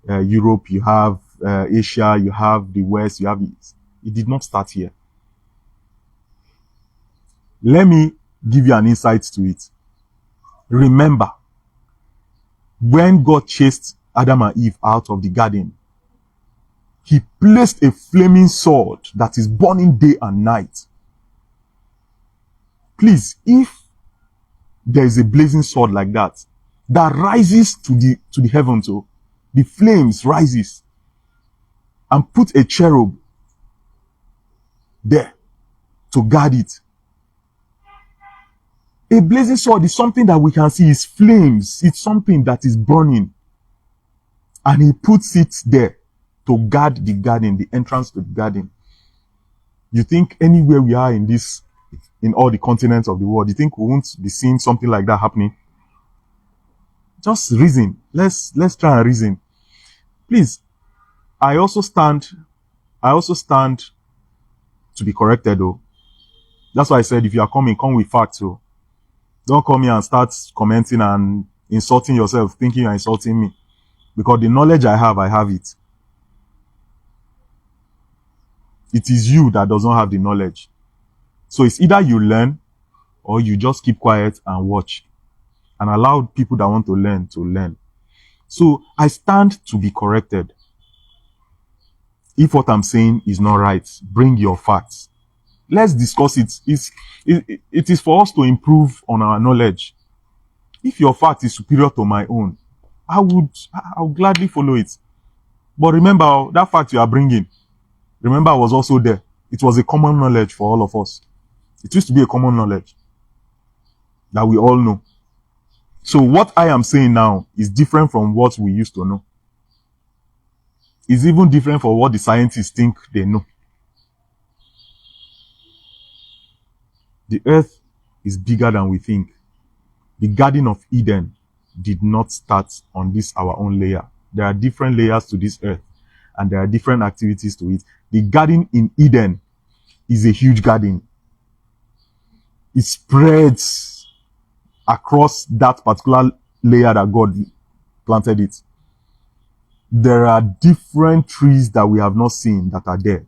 Europe, you have Asia, you have the West, you have it. It did not start here. Let me give you an insight to it. Remember, when God chased Adam and Eve out of the garden, he placed a flaming sword that is burning day and night. Please, if there is a blazing sword like that rises to the heavens, so the flames rises, and put a cherub there to guard it. A blazing sword is something that we can see is flames. It's something that is burning. And he puts it there to guard the garden, the entrance to the garden. You think anywhere we are in all the continents of the world, you think we won't be seeing something like that happening? Just reason. Let's try and reason. Please, I also stand to be corrected though. That's why I said if you are coming, come with facts. So don't come here and start commenting and insulting yourself, thinking you're insulting me. Because the knowledge I have it. It is you that does not have the knowledge. So it's either you learn or you just keep quiet and watch and allow people that want to learn to learn. So I stand to be corrected. If what I'm saying is not right, bring your facts. Let's discuss it. It is for us to improve on our knowledge. If your fact is superior to my own, I would gladly follow it. But remember, that fact you are bringing, remember, I was also there. It was a common knowledge for all of us. It used to be a common knowledge that we all know. So what I am saying now is different from what we used to know. It's even different from what the scientists think they know. The earth is bigger than we think. The Garden of Eden did not start on this our own layer. There are different layers to this earth, and there are different activities to it. The Garden in Eden is a huge garden. It spreads across that particular layer that God planted it. There are different trees that we have not seen that are there.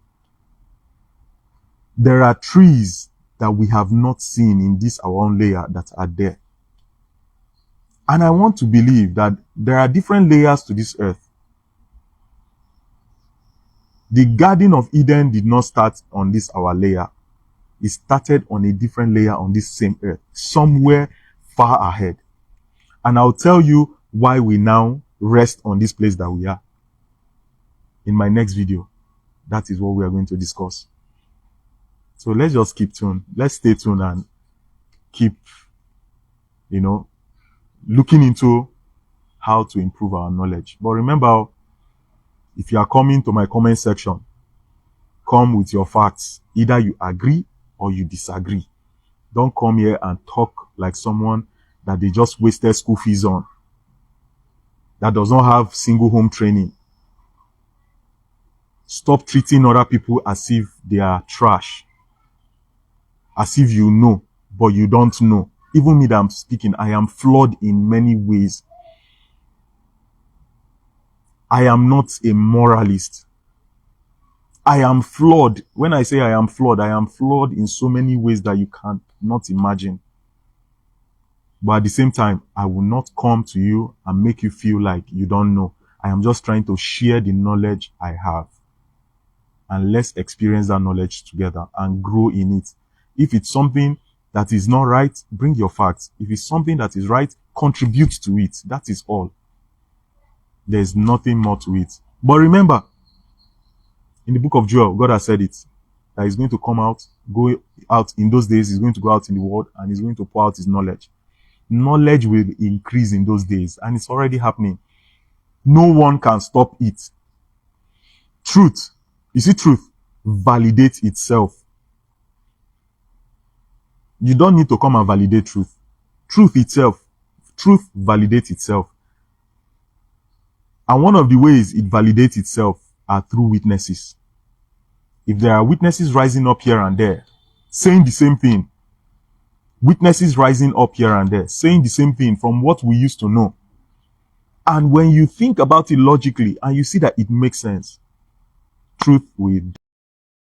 There are trees that we have not seen in this our own layer that are there. And I want to believe that there are different layers to this earth. The Garden of Eden did not start on this our layer. It started on a different layer on this same earth, somewhere far ahead. And I'll tell you why we now rest on this place that we are. In my next video, that is what we are going to discuss. So let's just keep tuned. Let's stay tuned and keep, looking into how to improve our knowledge. But remember, if you are coming to my comment section, come with your facts. Either you agree or you disagree. Don't come here and talk like someone that they just wasted school fees on, that does not have single home training. Stop treating other people as if they are trash, as if you know, but you don't know. Even me that I'm speaking, I am flawed in many ways. I am not a moralist. I am flawed. When I say I am flawed in so many ways that you cannot imagine. But at the same time, I will not come to you and make you feel like you don't know. I am just trying to share the knowledge I have. And let's experience that knowledge together and grow in it. If it's something that is not right, bring your facts. If it's something that is right, contribute to it. That is all. There's nothing more to it. But remember, in the book of Joel, God has said it, that he's going to go out in those days. He's going to go out in the world and he's going to pour out his knowledge. Knowledge will increase in those days, and it's already happening. No one can stop it. Truth, you see, truth validates itself. You don't need to come and validate truth. Truth validates itself. And one of the ways it validates itself are through witnesses. If there are witnesses rising up here and there, saying the same thing, witnesses rising up here and there, saying the same thing from what we used to know. And when you think about it logically and you see that it makes sense, truth will